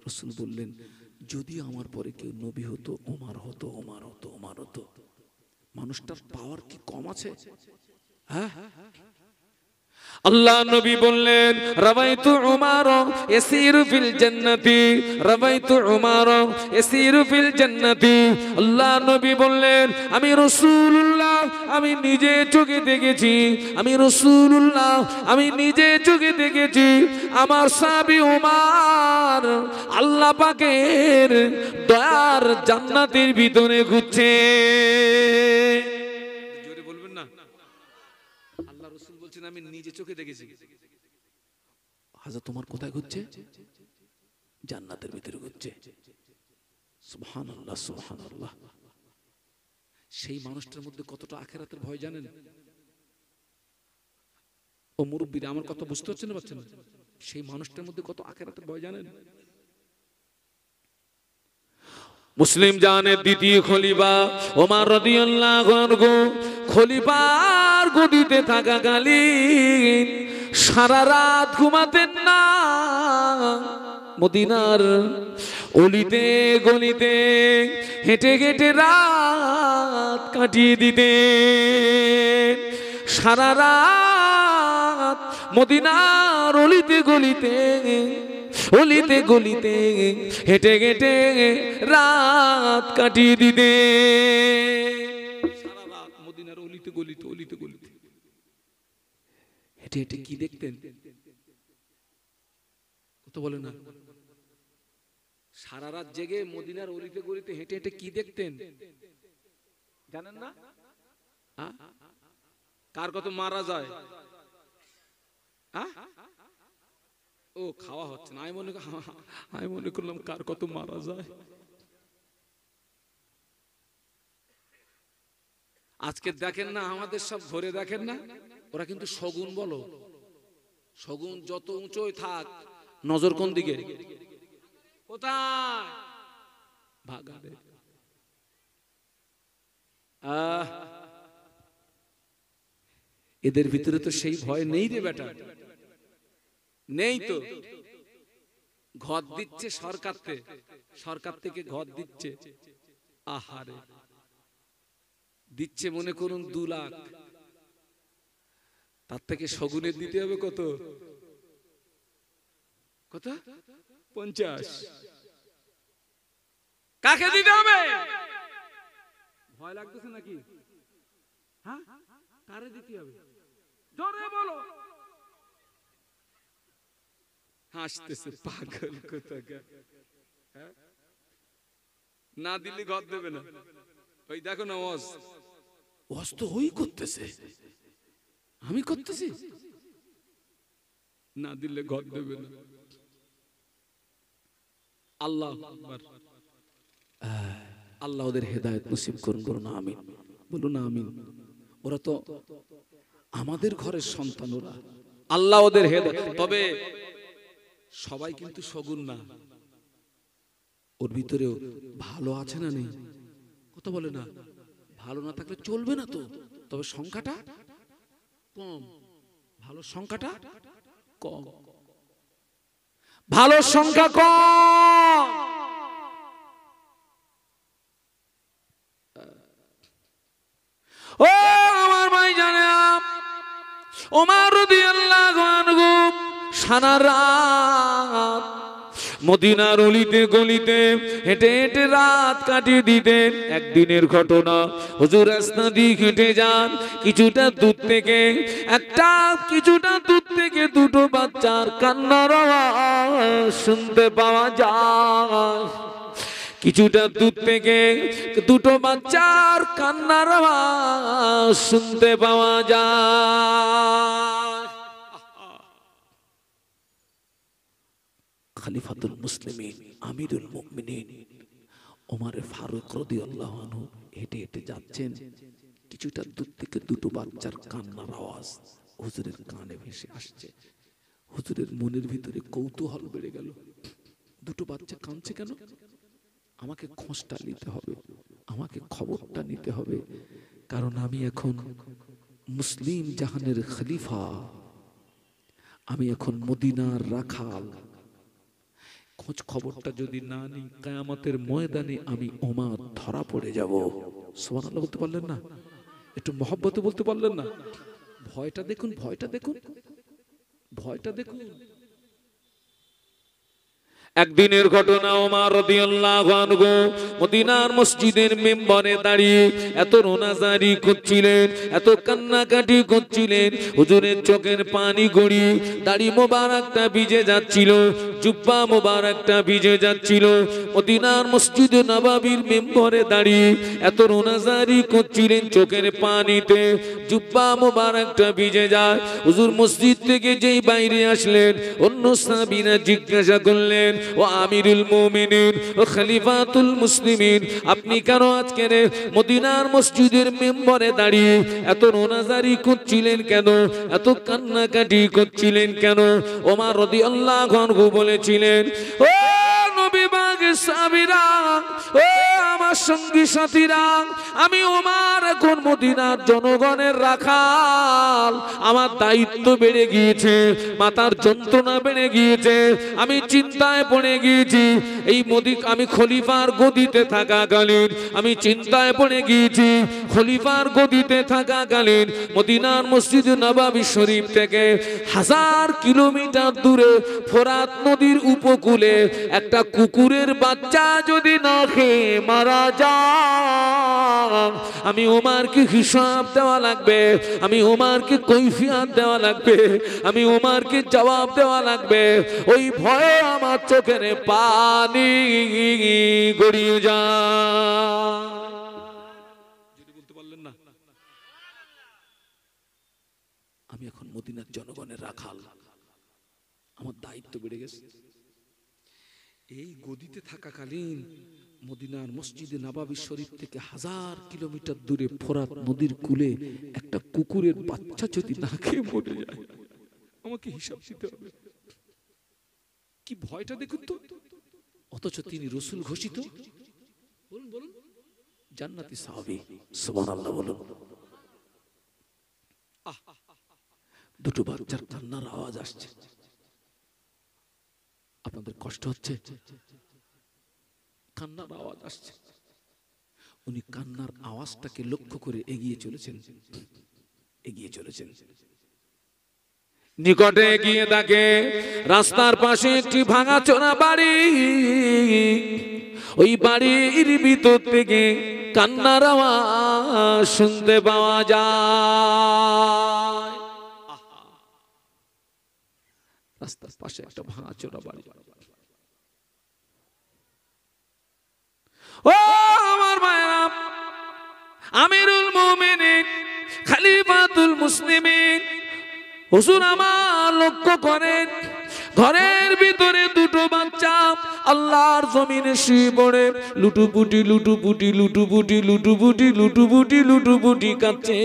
রাসূল বললেন, যদি আমার পরে কেউ নবী হতো, ওমর হতো, ওমর হতো, ওমর হতো। মানুষটার পাওয়ার কি কম আছে? হ্যাঁ, আল্লাহ নবী বললেন, রাবাইতু উমার ইয়াসিরু ফিল জান্নাতি, রাবাইতু উমার ইয়াসিরু ফিল জান্নাতি। আল্লাহ নবী বললেন, আমি রাসূলুল্লাহ, আমি নিজে চোখে দেখেছি, আমি রাসূলুল্লাহ, আমি নিজে চোখে দেখেছি আমার সাহাবী উমার আল্লাহ পাকের দয়ার জান্নাতের ভিতরে ঘুরছে। জোরে বলবেন না? আল্লাহ রাসূল বলছেন, আমি নিজে চোখে দেখেছি। হযরত ওমর কোথায় ঘুরছে? জান্নাতের ভিতরে ঘুরছে। সুবহানাল্লাহ, সুবহানাল্লাহ। সেই মানুষটার মধ্যে কতটা আখিরাতের ভয় জানেন? ও মুরব্বীরা, আমার কথা বুঝতে হচ্ছে না পাচ্ছেন? সেই মানুষটার মধ্যে কত আখিরাতের ভয় জানেন? মুসলিম জানের দ্বিতীয় খলিফা ওমর রাদিয়াল্লাহু আনহু খলিফার গদিতে থাকাকালীন সারা রাত ঘুমাতেন না। মদিনার অলিতে গলিতে হেঁটে হেঁটে রাত কাটিয়ে দিতেন। সারা রাত মদিনার অলিতে গলিতে হেঁটে হেঁটে রাত কাটিয়ে দিতেন। সারা রাত মদিনার অলিতে গলিতে হেঁটে হেঁটে কি দেখতেন? কত বলে না, সারা রাত জেগে মদিনার অলিতে গলিতে হেঁটে হেঁটে কি দেখতেন জানেন না? কার কত মারা যায়। ও খাওয়া হচ্ছে না, আমি মনে করলাম কার কত মারা যায়। আজকে দেখেন না আমাদের সব ঘরে দেখেন না, ওরা কিন্তু শগুন বলো, শগুন যত উঁচুই থাক নজর কোন দিকে? কোথায়? ভাগাড়ে। এদের ভিতরে তো সেই ভয় নেই রে বেটা, নেই তো। ঘর দিচ্ছে সরকার থেকে ঘর দিচ্ছে, আহারে দিচ্ছে মনে করুন 2 লাখ, তার থেকে শগুনের দিতে হবে কত? 50। কাকে দিতে হবে? ভয় লাগতেছে নাকি? হ্যাঁ, কারে দিতে হবে? জোরে বলো। হাসতেছে পাগল কোথাকার। না দিলে ঘর দেবে না। ওই দেখো না ওয়াজ তো ওই করতেছে, আমি করতেছি, না দিলে ঘর দেবে না। আল্লাহ আকবার। আল্লাহ ওদের হেদায়েত নসিব করুন, বলুন আমিন, বলুন আমিন। ওরা তো আমাদের ঘরের সন্তান, ওরা আল্লাহ ওদের হেদায়েত। তবে সবাই কিন্তু শগুন না, ওর ভিতরেও ভালো আছে না নেই? কথা বলে না, ভালো না থাকলে চলবে না তো। তবে সংখ্যাটা কম, ভালো সংখ্যাটা কম, ভালো সংখ্যা কম। ও আমার ভাই জানে, ওমর রাদিয়াল্লাহু আনহু সারা রাত মদিনার অলিতে গলিতে হেঁটে হেঁটে রাত কাটিয়ে দিতেন। একদিনের ঘটনা, হুজুর রাস্তা দিয়ে হেঁটে যান, কিছুটা দূর থেকে দুটো বাচ্চার কান্নার আওয়াজ শুনতে পাওয়া যায়। কিছুটা দূর থেকে দুটো বাচ্চার কান্নার আওয়াজ শুনতে পাওয়া যায়। খলিফাতুল মুসলিমিন আমিরুল মুমিনিন ওমর ফারুক রাদিয়াল্লাহু আনহু হেঁটে হেঁটে যাচ্ছেন। কিছুটা দূর থেকে দুটো বাচ্চার কান্নার আওয়াজ হুজুরের কানে ভেসে আসছে। হুজুরের মনের ভিতরে কৌতূহল বেড়ে গেল, দুটো বাচ্চা কাঁদছে কেন? আমাকে খোঁজটা নিতে হবে, আমাকে খবরটা নিতে হবে, কারণ আমি এখন মুসলিম জাহানের খলিফা, আমি এখন মদিনার রাখাল। খোঁজ খবরটা যদি না নিই, কিয়ামতের ময়দানে আমি ওমর ধরা পড়ে যাব। সুবহানাল্লাহ বলতে পারলেন না? একটু মহব্বতে বলতে পারলেন না? ভয়টা দেখুন, ভয়টা দেখুন, ভয়টা দেখুন। একদিনের ঘটনা, ওমর রাদিয়াল্লাহু আনহু মদিনার মসজিদের মিম্বরে দাঁড়িয়ে এত রোনাজারি করছিলেন, এত কান্নাকাটি করছিলেন, হুজুরের চোখের পানি গড়িয়ে দাড়ি মোবারকটা ভিজে যাচ্ছিল, জুব্বা মোবারকটা ভিজে যাচ্ছিল। মদিনার মসজিদে নববীর মিম্বরে দাঁড়িয়ে এত রোনাজারি করছিলেন, চোখের পানিতে জুব্বা মোবারকটা ভিজে যায়। হুজুর মসজিদ থেকে যেই বাইরে আসলেন, অন্য সাহাবীরা জিজ্ঞাসা করলেন, ও আমিরুল মুমিনিন ও খলিফাতুল মুসলিমিন, আপনি কেন আজকে মদিনার মসজিদের মেম্বরে দাঁড়িয়ে এত রোনাজারি করছিলেন কেন, এত কান্নাকাটি করছিলেন কেন? ওমর রাদিয়াল্লাহু আনহু বলেছিলেন, ও নবী পাকের সাহাবীরা, ও আমার সঙ্গী সাথীরা, আমি ওমর এখন মদিনার জনগণের রাখাল, আমার দায়িত্ব বেড়ে গিয়েছে, মাথার যন্ত্রণা বেড়ে গিয়েছে, আমি চিন্তায় পড়ে গিয়েছি। এই আমি খলিফার গদিতে থাকাকালীন আমি চিন্তায় পড়ে গিয়েছি। খলিফার গদিতে থাকাকালীন মদিনার মসজিদ নববী শরীফ থেকে 1000 কিলোমিটার দূরে ফোরাত নদীর উপকূলে একটা কুকুরের বাচ্চা যদি না খেয়ে মারা যায়, আমি ওমরকে হিসাব দেওয়া লাগবে, আমি ওমরকে কৈফিয়ত দেওয়া লাগবে, আমি ওমরকে জবাব দেওয়া লাগবে। ওই ভয়ে আমার চোখের পানি গড়িয়ে যায়। যদি বলতে পারলেন না, আমি এখন মদিনার জনগণের রাখাল, আমার দায়িত্ব বেড়ে গেছে। এই গদিতে থাকাকালীন মদিনার মসজিদে নববী শরীফ থেকে 1000 কিলোমিটার দূরে ফোরাত নদীর কূলে একটা কুকুরের বাচ্চা যদি না খেয়ে মরে যায়, আমাকে হিসাব দিতে হবে। কি ভয়টা দেখুন তো! অথচ তিনি রাসূল ঘোষিত, বলুন বলুন, জান্নাতি সাহাবী। সুবহানাল্লাহ বলুন। দুটো বাচ্চার কান্নার আওয়াজ আসছে। আপনাদের কষ্ট হচ্ছে? কান্নার আওয়াজ আসছে। উনি কান্নার আওয়াজটাকে লক্ষ্য করে এগিয়ে চলেছেন, এগিয়ে চলেছেন। নিকটে গিয়ে দেখে রাস্তার পাশে একটি ভাঙাচোরা বাড়ি। ওই বাড়ির ভিতর থেকে কান্নার আওয়াজ শুনতে পাওয়া যায়। রাস্তার পাশে একটা ভাঙাচোরা বাড়ি। ও আমার ভাইরা, আমিরুল মুমিনিন খলিফাতুল মুসলিমিন হুজুর আমার লক্ষ্য করেন, ঘরের ভিতরে দুটো বাচ্চা আল্লাহর জমিনে শুয়ে পড়ে লুটুপুটি লুটুপুটি লুটুপুটি লুটুপুটি লুটুপুটি লুটুপুটি কাঁদছে।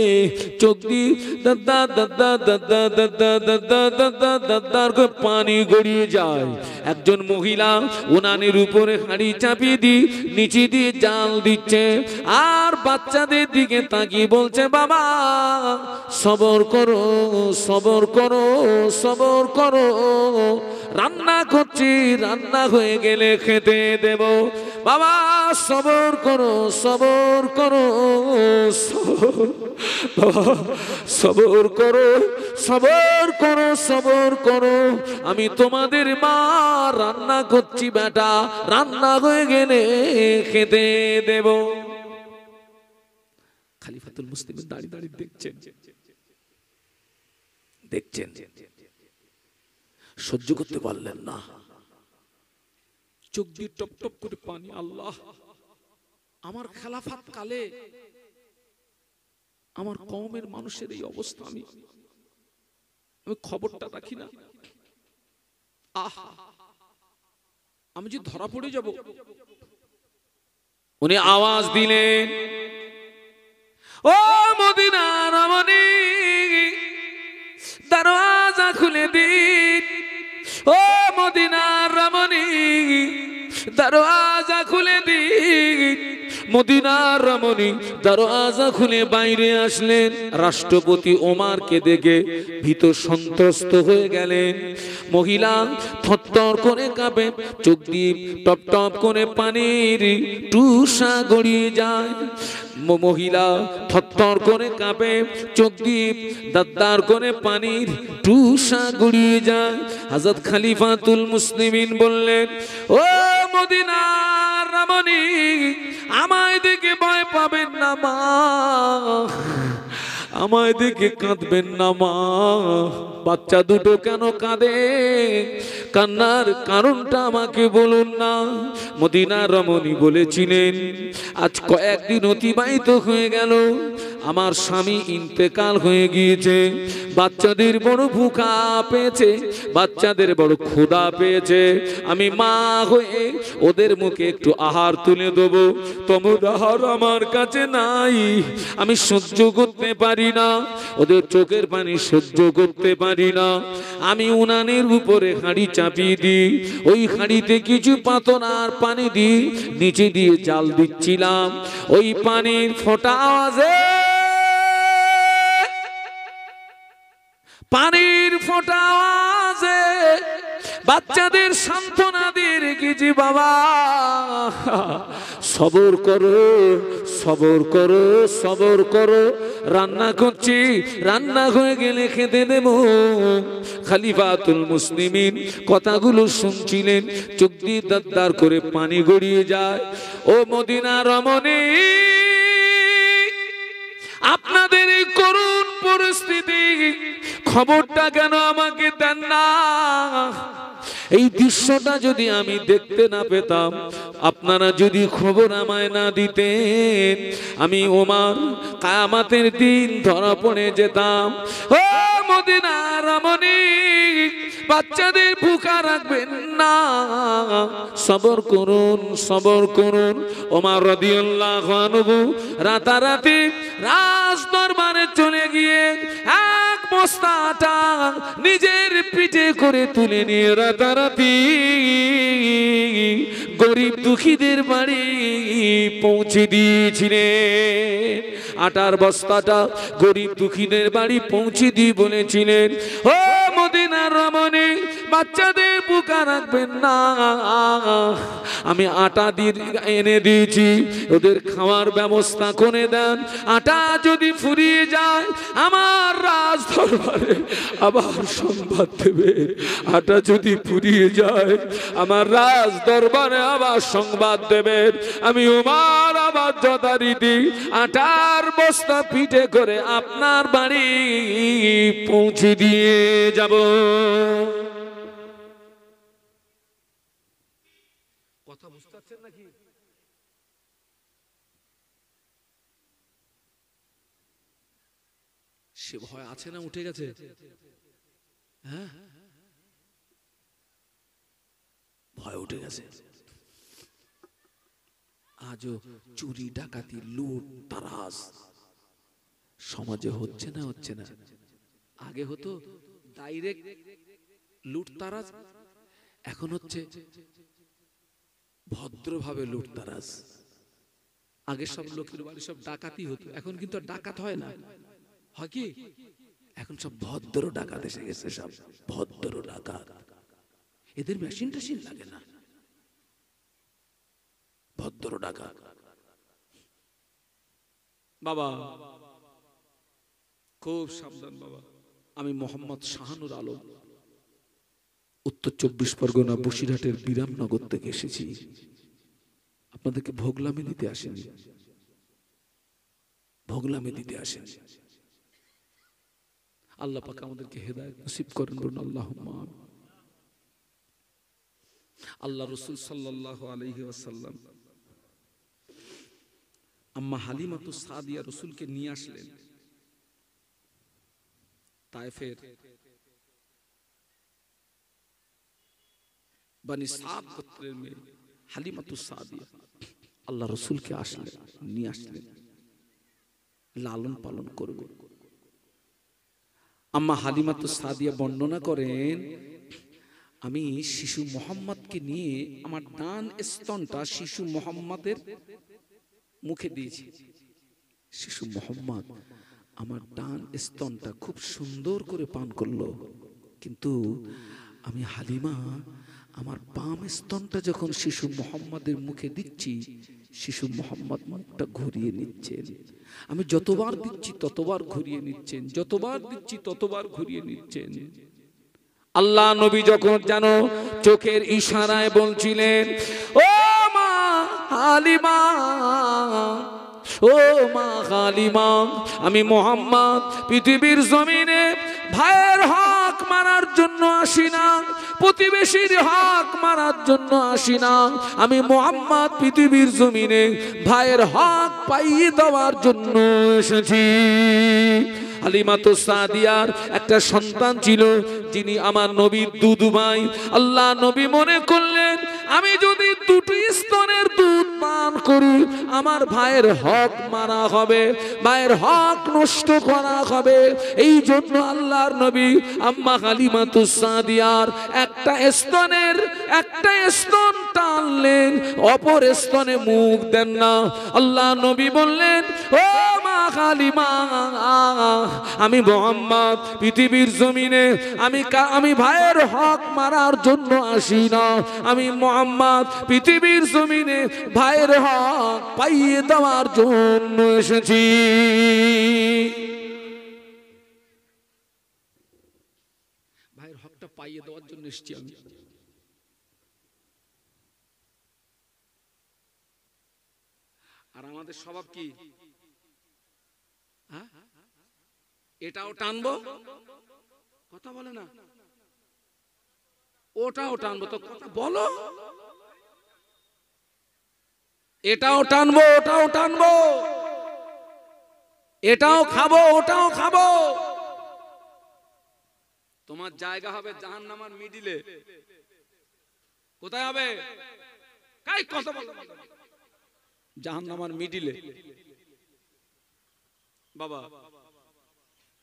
চোখ দিয়ে দাদা দাদা দাদা দাদা দাদা দাদা দাদার পানি গড়িয়ে যায়। একজন মহিলা উনানের উপরে হাঁড়ি চাপিয়ে দিয়ে নিচে দিয়ে জাল দিচ্ছে, আর বাচ্চাদের দিকে তাকিয়ে বলছে, বাবা সবর করো, সবর করো, সবর করো, রান্না করছি, রান্না হয়ে গেলে খেতে দেব। বাবা সবর করো, সবর করো, সবর করো, সবর করো, সবর করো, আমি তোমাদের মা, রান্না করছি বেটা, রান্না হয়ে গেলে খেতে দেব। খলিফাতুল মুসলিমিন দাঁড়িয়ে দাঁড়িয়ে দেখছেন, দেখছেন, সহ্য করতে পারলেন না, চোখ দিয়ে টপ টপ করে পানি। আল্লাহ, আমার খেলাফত কালে আমার কওমের মানুষের এই অবস্থা, আমি খবরটা রাখি না, আমি যে ধরা পড়ে যাব। উনি আওয়াজ দিলেন, ও মদিনার রমণী, দরওয়াজা খুলে দিন। ও মদিনার রমণী, দরওয়াজা খুলে দিন। মদিনার রমণী দরওয়াজা খুলে বাইরে আসলেন। রাষ্ট্রপতি ওমরকে দেখে ভীত সন্ত্রস্ত হয়ে গেলেন। মহিলা থরথর করে কাঁপে, চোখ দিয়ে টপ টপ করে পানির টুসা গড়িয়ে যায়। মহিলা থরথর করে কাঁপে, চোখ দিয়ে দাদ্দার করে পানির টুসা গড়িয়ে যায়। হযরত খলিফাতুল মুসলিমিন বললেন, ও মদিনার রমণী, আমায় দেখে ভয় পাবেন না মা, আমায় দেখে কাঁদবেন না মা। বাচ্চা দুটো কেন কাঁদে? কান্নার কারণটা আমাকে বলুন না। মদিনার রমণী বলেছিলেন, আজ কয়েকদিন অতিবাহিত হয়ে গেল, আমার স্বামী ইন্তেকাল হয়ে গিয়েছে, বাচ্চাদের বড় ভুখা পেয়েছে, বাচ্চাদের বড় ক্ষুধা পেয়েছে, আমি মা হয়ে ওদের মুখে একটু আহার তুলে দেবো, তোমার আহার আমার কাছে নাই, আমি সহ্য করতে পারি না, ওদের চোখের পানি সহ্য করতে পারি না। আমি উনানের উপরে হাঁড়ি চাপিয়ে দিই, ওই হাঁড়িতে কিছু পাতন আর পানি দিই, নিচে দিয়ে জাল দিচ্ছিলাম, ওই পানির ফোঁটা আওয়াজে, পানির ফোঁটা আওয়াজে বাচ্চাদের সান্ত্বনা দিয়ে রেখেছি, বাবা সবর করো, সবর করো, সবর করো, রান্না করছি, রান্না হয়ে গেলে খেতে দেব। খলিফাতুল মুসলিমিন কথাগুলো শুনছিলেন, চোখ দিয়ে দাঁত করে পানি গড়িয়ে যায়। ও মদিনা রমণী, আপনাদের এই করুণ পরিস্থিতি খবরটা কেন আমাকে দেন না? এই দৃশ্যটা যদি আমি দেখতে না পেতাম, আপনারা যদি খবর আমায় না দিতেন, আমি ওমর কিয়ামতের দিন ধরা পড়ে যেতাম। ও মদিনা রমণী, বাচ্চাদের ভুখা রাখবেন না, সবর করুন, সবর করুন। ওমর রাদিয়াল্লাহু আনহু রাতারাতি রাজ দরবারে চলে গিয়ে এক বস্তা আটা নিজের পিঠে করে তুলে নিয়ে রাতারাতি গরিব দুঃখীদের বাড়ি পৌঁছে দিয়েছিলেন। আটার বস্তাটা গরিব দুঃখীদের বাড়ি পৌঁছে দিয়ে বলেছিলেন, ও মদিনার রমণী, বাচ্চাদের ভুখা রাখবেন না, আমি আটা দিয়ে এনে দিয়েছি, ওদের খাওয়ার ব্যবস্থা করে দেন। আটা যদি ফুরিয়ে যায় আমার রাজ দরবারে আবার সংবাদ দেবে, আটা যদি ফুরিয়ে যায় আমার রাজ দরবারে আবার সংবাদ দেবেন। আমি ওমর আবার যথারীতি আটার বস্তা পিঠে করে আপনার বাড়ি পৌঁছে দিয়ে যাব। কথা বুঝতে পারছেন নাকি? সে ভয় আছে না উঠে গেছে? হ্যাঁ, ভয় উঠে গেছে। আজও চুরি ডাকাতি লুট তারাজ সমাজে হচ্ছে না, হচ্ছে না। আগে হতো ডাইরেক্ট লুট তারাজ, এখন হচ্ছে ভদ্রভাবে লুট তারাজ। আগে সব লোকের বাড়ি সব ডাকাতি হতো, এখন কিন্তু ডাকাত হয় না, হয় কি এখন সব ভদ্র ডাকাত এসে গেছে, সব ভদ্র ডাকাত। এদের মেশিন টেশিন লাগে না, ভদ্র ডাকাত। বাবা খুব সাবধান বাবা। আমি মোহাম্মদ শাহানুর আলম, উত্তর 24 পরগনা বসিরহাটের বিরামনগর থেকে এসেছি। আপনাদেরকে ভোগলামি দিতে আসেনি, ভোগলামি দিতে আসেনি। আল্লাহ পাক আমাদেরকে হেদায়েত নসিব করেন, বলুন আল্লাহুম্মা আমিন। আল্লাহ রাসূল সাল্লাল্লাহু আলাইহি ওয়াসাল্লাম আম্মা হালিমাতুস সাদিয়া রাসূলকে নিয়ে আসলেন তায়েফের বনি সাদ গোত্রের মেয়ে হালিমাতুস সাদিয়া আল্লাহ রাসূলকে নিয়ে আসলেন লালন পালন করবে। আম্মা হালিমাতুস সাদিয়া বর্ণনা করেন, আমি শিশু মোহাম্মদকে নিয়ে আমার ডান স্তনটা শিশু মোহাম্মদের মুখে দিয়েছি। শিশু মোহাম্মদ আমার ডান স্তনটা খুব সুন্দর করে পান করলো, কিন্তু আমি হালিমা আমার বাম স্তনটা যখন শিশু মোহাম্মদের মুখে দিচ্ছি, শিশু মোহাম্মদ মুখটা ঘুরিয়ে নিচ্ছেন। আমি যতবার দিচ্ছি ততবার ঘুরিয়ে নিচ্ছেন, যতবার দিচ্ছি ততবার ঘুরিয়ে নিচ্ছেন। আল্লাহ নবী যখন যেন চোখের ইশারায় বলছিলেন, ও মা হালিমা, ও মা হালিমা, আমি মোহাম্মদ পৃথিবীর জমিনে ভাইয়ের হক মারার জন্য আসি না, প্রতিবেশীর হক মারার জন্য আসি না। আমি মুহাম্মদ পৃথিবীর জমিনে ভাইয়ের হক পাইয়ে দেওয়ার জন্য এসেছি। হালিমাতুস সাদিয়ার একটা সন্তান ছিল, যিনি আমার নবীর দুধু ভাই। আল্লাহ নবী মনে করলেন, আমি যদি দুটি স্তনের দুধ পান করি আমার ভাইয়ের হক মারা হবে, ভাইয়ের হক নষ্ট করা হবে। এই জন্য আল্লাহর নবী আম্মা হালিমাতুস সাদিয়ার একটা স্তন টানলেন, অপর স্তনে মুখ দেন না। আল্লাহ নবী বললেন, ও মা হালিমা, আমি মুহাম্মদ পৃথিবীর জমিনে আমি ভাইয়ের হক মারার জন্য আসি না, আমি মুহাম্মদ পৃথিবীর জমিনে ভাইয়ের হক পাইয়ে দেওয়ার জন্য এসেছি। ভাইয়ের হকটা পাইয়ে দেওয়ার জন্য এসেছি আমি। আর আমাদের স্বভাব কি? এটাও টানবো, কথা বলে না, ওটাও টানবো, তো কথা বলো। এটাও টানবো, ওটাও টানবো, এটাও খাবো, ওটাও খাবো। তোমার জায়গা হবে জাহান্নামের মিডিলে। কোথায় হবে? কাই কথা বলো, জাহান্নামের মিডিলে। বাবা,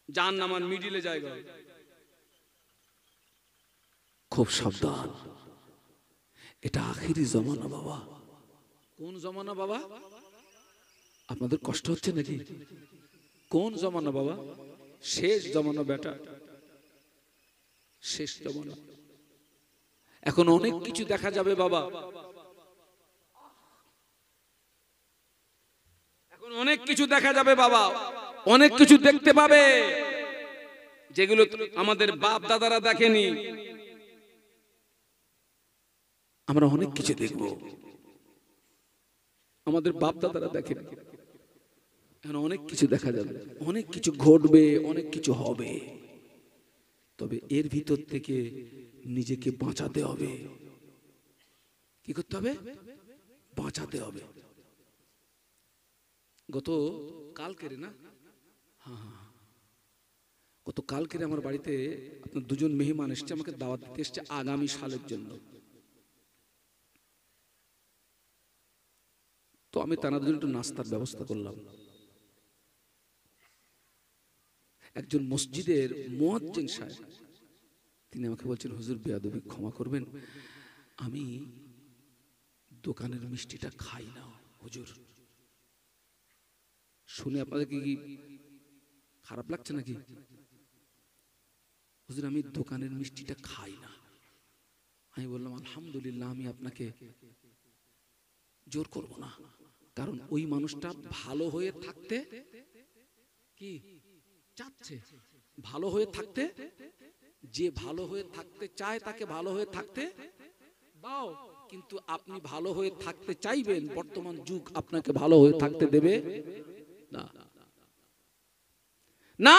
জাহান্নামের মিডিলে জায়গা। খুব সাবধান, এটা আখিরি জমানা বাবা। কোন জমানা বাবা? আপনাদের কষ্ট হচ্ছে নাকি? কোন জমানা বাবা? শেষ জমানা বেটা, শেষ জমানা। এখন অনেক কিছু দেখা যাবে বাবা, এখন অনেক কিছু দেখা যাবে বাবা, অনেক কিছু দেখতে পাবে যেগুলো আমাদের বাপ দাদারা দেখেনি। আমরা অনেক কিছু দেখব, আমাদের বাপ দাদারা দেখেনি। এখন অনেক কিছু দেখা যাবে, অনেক কিছু ঘটবে, অনেক কিছু হবে। তবে এর ভিতর থেকে নিজেকে বাঁচাতে হবে। কি করতে হবে? বাঁচাতে হবে। গত কালকেরে না, গত কালকেরে আমার বাড়িতে আপনার দুজন মেহমান এসছে, আমাকে দাওয়াত দিতে এসছে আগামী সালের জন্য। তো আমি তার জন্য একটু নাস্তার ব্যবস্থা করলাম। একজন মসজিদের মুয়াজ্জিন সাহেব, তিনি আমাকে বলছেন, হুজুর বেয়াদবি ক্ষমা করবেন, আমি দোকানের মিষ্টিটা খাই না হুজুর। শুনে আপনাদের কি খারাপ লাগছে নাকি? হুজুর আমি দোকানের মিষ্টিটা খাই না। আমি বললাম, আলহামদুলিল্লাহ, আমি আপনাকে জোর করব না, কারণ ওই মানুষটা ভালো হয়ে থাকতে কি চাচ্ছে, ভালো হয়ে থাকতে, যে ভালো হয়ে থাকতে চায় তাকে ভালো হয়ে থাকতে দাও। কিন্তু আপনি ভালো হয়ে থাকতে চাইবেন, বর্তমান যুগ আপনাকে ভালো হয়ে থাকতে দেবে না। না,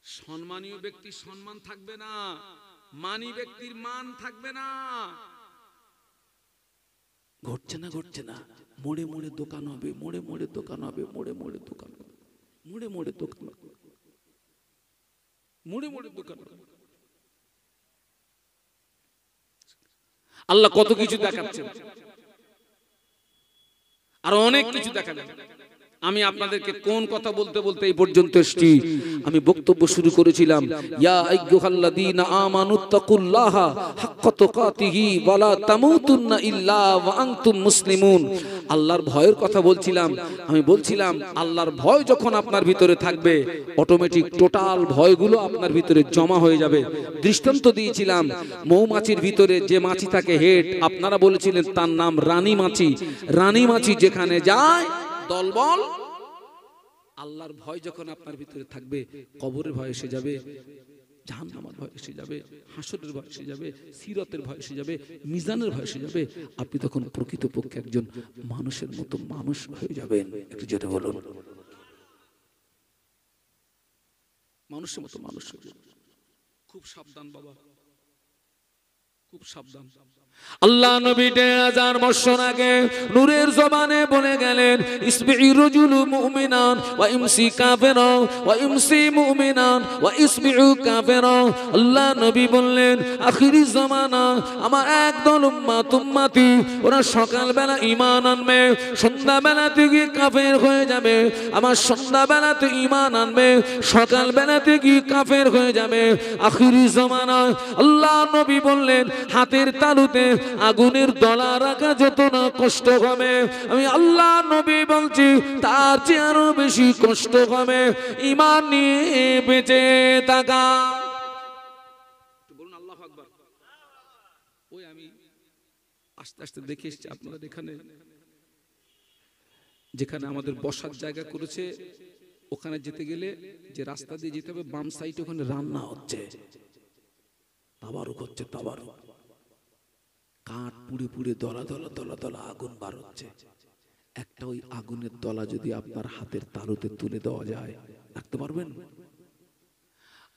সম্মানীয় ব্যক্তির সম্মান থাকবে না, মানি ব্যক্তির মান থাকবে না। ঘটছে না, ঘটছে না, মোড়ে মোড়ে দোকান হবে, মোড়ে মোড়ে দোকান হবে, মোড়ে মোড়ে দোকান হবে, মোড়ে মোড়ে দোকান হবে, মোড়ে মোড়ে দোকান হবে। আল্লাহ কত কিছু দেখাচ্ছেন, আর অনেক কিছু দেখা যাবে। আমি আপনাদেরকে কোন কথা বলতে বলতে এই পর্যন্ত এসেছি। আমি বক্তব্য শুরু করেছিলাম, ইয়া আইয়ুহাল্লাযীনা আমানুত্তাকুল্লাহা হাক্কা তুকাতিহি ওয়া লা তামুতুন্না ইল্লা ওয়া আনতুম মুসলিমুন। আল্লাহর ভয়ের কথা বলছিলাম। আমি বলছিলাম, আল্লাহর ভয় যখন আপনার ভিতরে থাকবে, অটোমেটিক টোটাল ভয়গুলো আপনার ভিতরে জমা হয়ে যাবে। দৃষ্টান্ত দিয়েছিলাম, মৌমাছির ভিতরে যে মাছি থাকে হেড, আপনারা বলেছিলেন তার নাম রানী মাছি। রানী মাছি যেখানে যায় দলবল। আল্লাহর ভয় যখন আপনার ভিতরে থাকবে, কবরের ভয় এসে যাবে, জাহান্নামের ভয় এসে যাবে, হাসরের ভয় এসে যাবে, সিরাতের ভয় এসে যাবে, মিজানের ভয় এসে যাবে। আপনি তখন প্রকৃতপক্ষে একজন মানুষের মতো মানুষ হয়ে যাবেন। একটু জোরে বলুন। মানুষের মতো মানুষ হয়ে যাবে। খুব সাবধান বাবা, খুব সাবধান। আল্লাহ নবী 1000 বছর আগে নূরের জবানে বলে গেলেন, ইসবিউ রাজুলু মুমিনান ওয়া ইমসি কাফিরা ওয়া ইমসি মুমিনান ওয়া ইসবিউ কাফিরা। আল্লাহ নবী বললেন, আখিরি জামানা আমার একদল উম্মতি, ওরা সকালবেলা ঈমান আনবে, সন্ধ্যাবেলাতে গিয়ে কাফের হয়ে যাবে। আমার সন্ধ্যাবেলাতে ঈমান আনবে, সকালবেলাতে গিয়ে কাফের হয়ে যাবে। আখিরি জামানা আল্লাহ নবী বললেন, হাতের তালুতে আগুনের দলা রাখা যত না কষ্ট হবে, আমি আল্লাহ নবী বলছি তার চেয়ে আরো বেশি কষ্ট হবে ঈমান নিয়ে বেঁচে থাকা। বলুন আল্লাহু আকবার। ওই আমি আস্তে আস্তে দেখে এসেছি আপনারা এখানে যেখানে আমাদের বসার জায়গা করেছে, ওখানে যেতে গেলে যে রাস্তা দিয়ে যেতে হবে বাম সাইডে, ওখানে রান্না হচ্ছে, তাবারুক হচ্ছে, তাবারুক। কাঠ পুড়ে পুড়ে দলা দলা দলা দলা আগুন বার হচ্ছে। একটা ওই আগুনের দলা যদি আপনার হাতের তালুতে তুলে দেওয়া যায়, রাখতে পারবেন?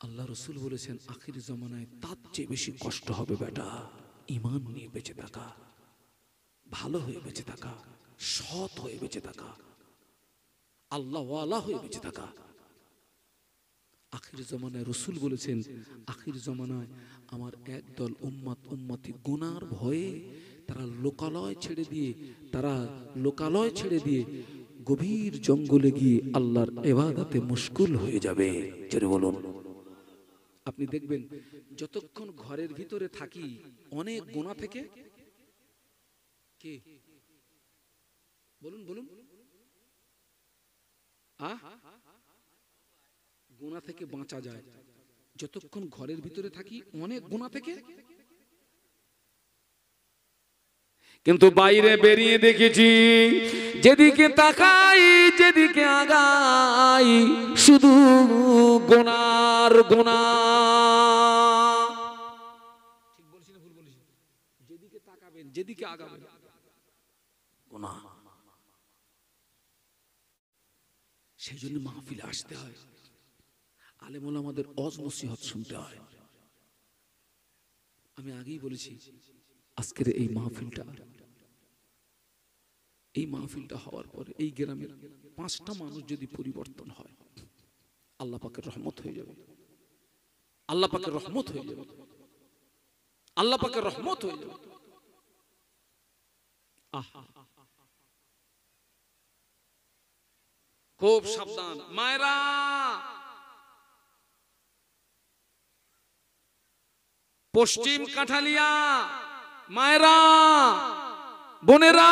আল্লাহ রসুল বলেছেন, আখির জমানায় তার চেয়ে বেশি কষ্ট হবে বেটা ঈমান নিয়ে বেঁচে থাকা, ভালো হয়ে বেঁচে থাকা, সৎ হয়ে বেঁচে থাকা, আল্লাহ ওয়ালা হয়ে বেঁচে থাকা। আখির জমানায় রসুল বলেছেন, আখির জমানায় আমার একদল উম্মতি গুনার ভয়ে তারা লোকালয় ছেড়ে দিয়ে গভীর জঙ্গলে গিয়ে আল্লাহর ইবাদতে মুশগুল হয়ে যাবে। জোরে বলুন। আপনি দেখবেন যতক্ষণ ঘরের ভিতরে থাকি অনেক গুনাহ থেকে কে বলুন বলুন গুনাহ থেকে বাঁচা যায়। যতক্ষণ ঘরের ভিতরে থাকি অনেক গুনাহ থেকে, কিন্তু বাইরে বেরিয়ে দেখেছি যেদিকে তাকাই যেদিকে আগাই শুধু গুনার গুনাহ। ঠিক বলছি না ভুল বলছি? যেদিকে তাকাবেন যেদিকে আগাবেন গুনাহ। সেই জন্য মাহফিলে আসতে হয়, আলেম ওলামাদের ওয়াজ নসিহত শুনতে হয়। আমি আগেই বলেছি, আজকের এই মাহফিলটা হওয়ার পরে এই গ্রামের 5টা মানুষ যদি পরিবর্তন হয়, আল্লাহ পাকের রহমত হয়ে যাবে, আল্লাহ পাকের রহমত হয়ে যাবে, আল্লাহ পাকের রহমত হয়ে যাবে। খুব সাবধান মায়েরা, পশ্চিম কাঠালিয়া মায়েরা, বোনেরা,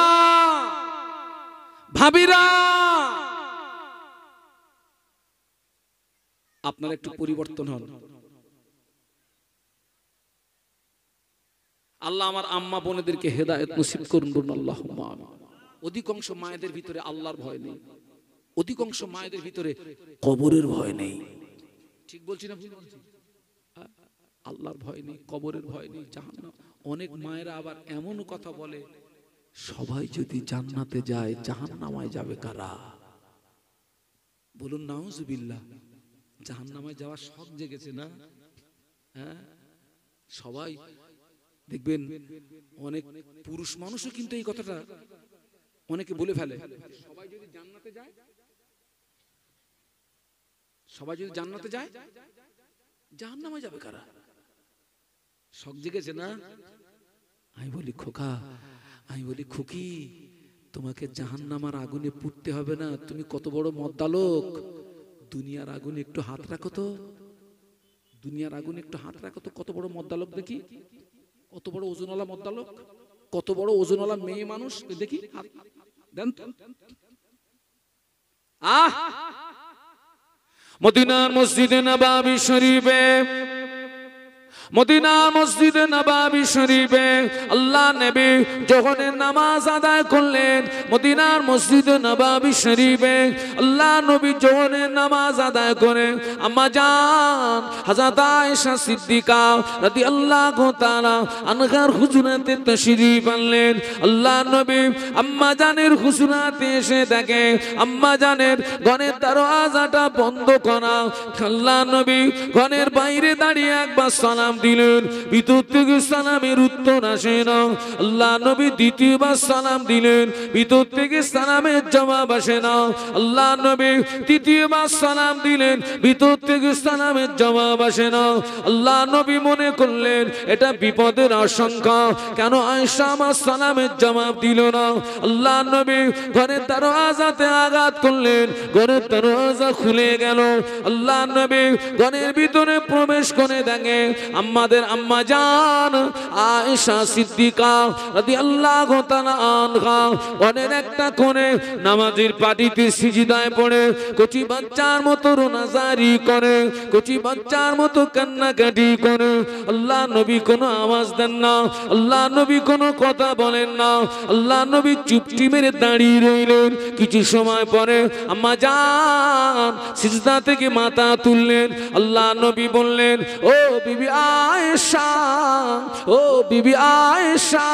ভাবিরা, আপনারা একটু পরিবর্তন হন। আল্লাহ আমার আম্মা বোনেদেরকে হেদায়েত নসিব করুন, বলুন আল্লাহুম্মা আমিন। অধিকাংশ মায়েদের ভিতরে আল্লাহর ভয় নেই, অধিকাংশ মায়েদের ভিতরে কবরের ভয় নেই। ঠিক বলছি না ভুল বলছি? আল্লাহর ভয় নেই, কবরের ভয় নেই, জাহান্নাম। অনেক মায়েরা আবার এমন কথা বলে, সবাই যদি জান্নাতে যায় জাহান্নামায় যাবে কারা? বলুন নাউজুবিল্লাহ। জাহান্নামায় যাওয়ার শখ জেগেছে না? হ্যাঁ, সবাই দেখবেন অনেক পুরুষ মানুষও কিন্তু এই কথাটা অনেকে বলে ফেলে, সবাই যদি জান্নাতে যায়, সবাই যদি জান্নাতে যায় জাহান্নামে যাবে কারা? শখ জেগেছে না? আমি বলি খোকা, আমি বলি খুকি, তোমাকে জাহান্নামার আগুনে পুড়তে হবে না। তুমি কত বড় মদ্দালোক, দুনিয়ার আগুনে একটু হাত রাখো তো, দুনিয়ার আগুনে একটু হাত রাখো তো। কত বড় মদ্দালোক দেখি, কত বড় ওজনওয়ালা মদ্দালোক, কত বড় ওজনওয়ালা মেয়ে মানুষ দেখি, হাত দেন তো। মদিনার মসজিদে নববী শরীফে মদিনার মসজিদে নববী শরীফে আল্লাহ নবী যখন নামাজ আদায় করলেন, মদিনার মসজিদে নববী শরীফে আল্লাহ নবী যখন নামাজ আদায় করে আম্মা জান হযরত আয়েশা সিদ্দিকা রাদিয়াল্লাহু তাআলা আনহার হুজরাতে তাশরীফ আনলেন। আল্লাহ নবী আম্মা জানের হুজরাতে এসে দেখে আম্মা জানের ঘরের দরওয়াজাটা বন্ধ করা। আল্লাহ নবী ঘরের বাইরে দাঁড়িয়ে একবার সালাম দিলেন, ভিতর থেকে সালামের উত্তর আসে না। আল্লাহ নবী দ্বিতীয়বার সালাম দিলেন, ভিতর থেকে সালামের জবাব আসে না। আল্লাহ নবী তৃতীয়বার সালাম দিলেন, ভিতর থেকে সালামের জবাব আসে না। আল্লাহ নবী মনে করলেন এটা বিপদের আশঙ্কা, কেন আয়েশা আমার সালামের জবাব দিল না। আল্লাহ নবী ঘরের দরওয়াজাতে আঘাত করলেন, ঘরের দরওয়াজা খুলে গেল। আল্লাহ নবী ঘরের ভিতরে প্রবেশ করে দেখে আমাদের আম্মা জান আয়েশা সিদ্দিকা রাদিয়াল্লাহু তাআলা আনহা ঘরের একটা কোণে নামাজের পাটিতে সিজদায় পড়ে কচি বাচ্চার মতো রোনাজারি করে, কচি বাচ্চার মতো কান্নাকাটি করে। আল্লাহ নবী কোনো আওয়াজ দেন না, আল্লাহ নবী কোনো কথা বলেন না। আল্লাহ নবী চুপটি মেরে দাঁড়িয়ে রইলেন। কিছু সময় পরে আম্মা জান সিজদা থেকে মাথা তুললেন। আল্লাহ নবী বললেন, ও বিবি আয়েশা, ও বিবি আয়েশা,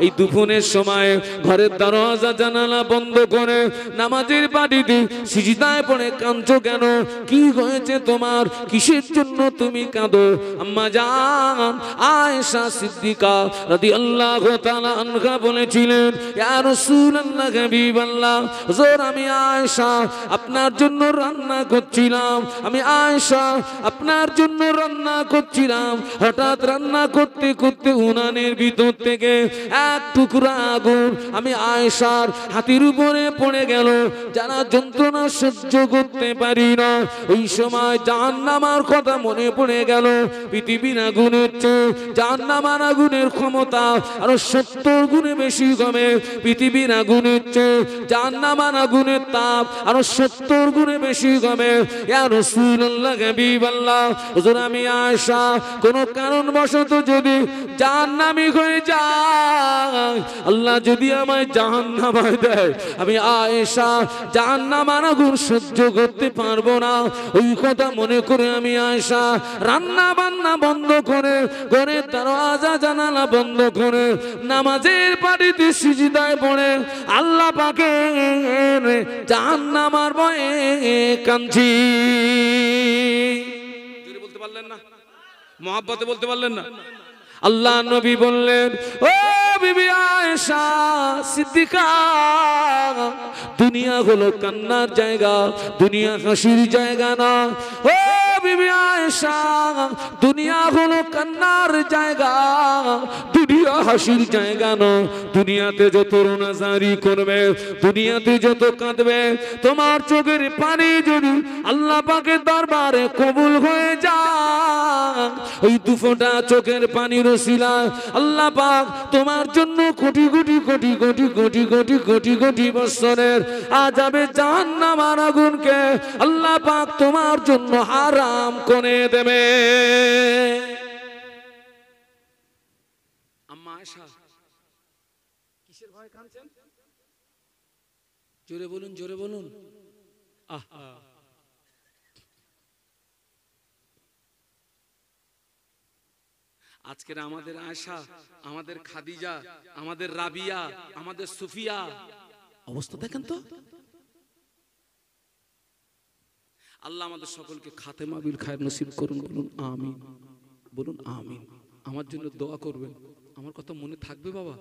এই দুপুরের সময় ঘরের দরজা জানালা বন্ধ করে নামাজের পাটিতে সিজদায় পড়ে কাঁদছো কেন? কি হয়েছে তোমার? কিসের জন্য তুমি কাঁদো? আম্মা জান আয়েশা সিদ্দিকা রাদিয়াল্লাহু তাআলা আনহা বলেছিলেন, ইয়া রাসূলুল্লাহ হাবিবাল্লাহ, হুজুর আমি আয়েশা আপনার জন্য রান্না করছিলাম, আমি আয়েশা আপনার জন্য রান্না করছিলাম। হঠাৎ রান্না করতে করতে উনানের ভিতর থেকে এক টুকরা আগুন আমি আয়েশার হাতের উপরে পড়ে গেল। যারা যন্ত্রণা সহ্য করতে পারি না, ওই সময় জাহান্নামের কথা মনে পড়ে গেল। পৃথিবীর আগুনের চেয়ে জাহান্নামের আগুনের ক্ষমতা আরো 70 গুণে বেশি কমে। পৃথিবীর আগুনের চেয়ে জাহান্নামের আগুনের তাপ আরো 70 গুণে বেশি কমে। ইয়া রাসূলুল্লাহ হাবিবাল্লাহ, হুজুর আমি আয়েশা কোনো কারণবশত যদি জাহান্নামী হয়ে যায়, আল্লাহ যদি আমায় জাহান্নামায় দেয়, আমি আয়েশা জাহান্নামের আগুন সহ্য করতে পারবো না। ওই কথা মনে করে আমি আয়েশা রান্না বান্না বন্ধ করে ঘরের দরওয়াজা জানালা বন্ধ করে নামাজের পাটিতে সিজদায় পড়ে আল্লাহ পাকের জাহান্নামের ভয়ে কাঁদছি। জোরে বলতে পারলেন না? মহব্বতে বলতে পারলেন না? আল্লাহ নবী বললেন, ও বিবি আয়েশা সিদ্দিকা, দুনিয়া হলো কান্নার জায়গা, দুনিয়া হাসির জায়গা না। ও বিবি আয়েশা, দুনিয়া হলো কান্নার জায়গা, দুনিয়া হাসির জায়গা না। দুনিয়াতে যত রোনাজারি করবে, দুনিয়াতে যত কাঁদবে, তোমার চোখের পানি যদি আল্লাহ পাকের দরবারে কবুল হয়ে যায়, ওই দুফোঁটা চোখের পানির ওসিলায় আল্লাহ পাক তোমার জন্য কোটি কোটি কোটি কোটি কোটি কোটি কোটি কোটি বছরের আযাবে জাহান্নামের আগুনকে আল্লাহ পাক তোমার জন্য হারাম করে দেবে। আম্মা আয়েশা কিসের ভয় কাঁদছেন? জোরে বলুন, জোরে বলুন। আহা, আজকের আমাদের আয়েশা, আমাদের খাদিজা, আমাদের রাবিয়া, আমাদের সুফিয়া অবস্থা দেখেন তো। আল্লাহ আমাদের সকলকে খাতেমা বিল খায়ের নসিব করুন। বলুন আমিন, বলুন আমিন। আমার জন্য দোয়া করবেন। আমার কথা মনে থাকবে বাবা?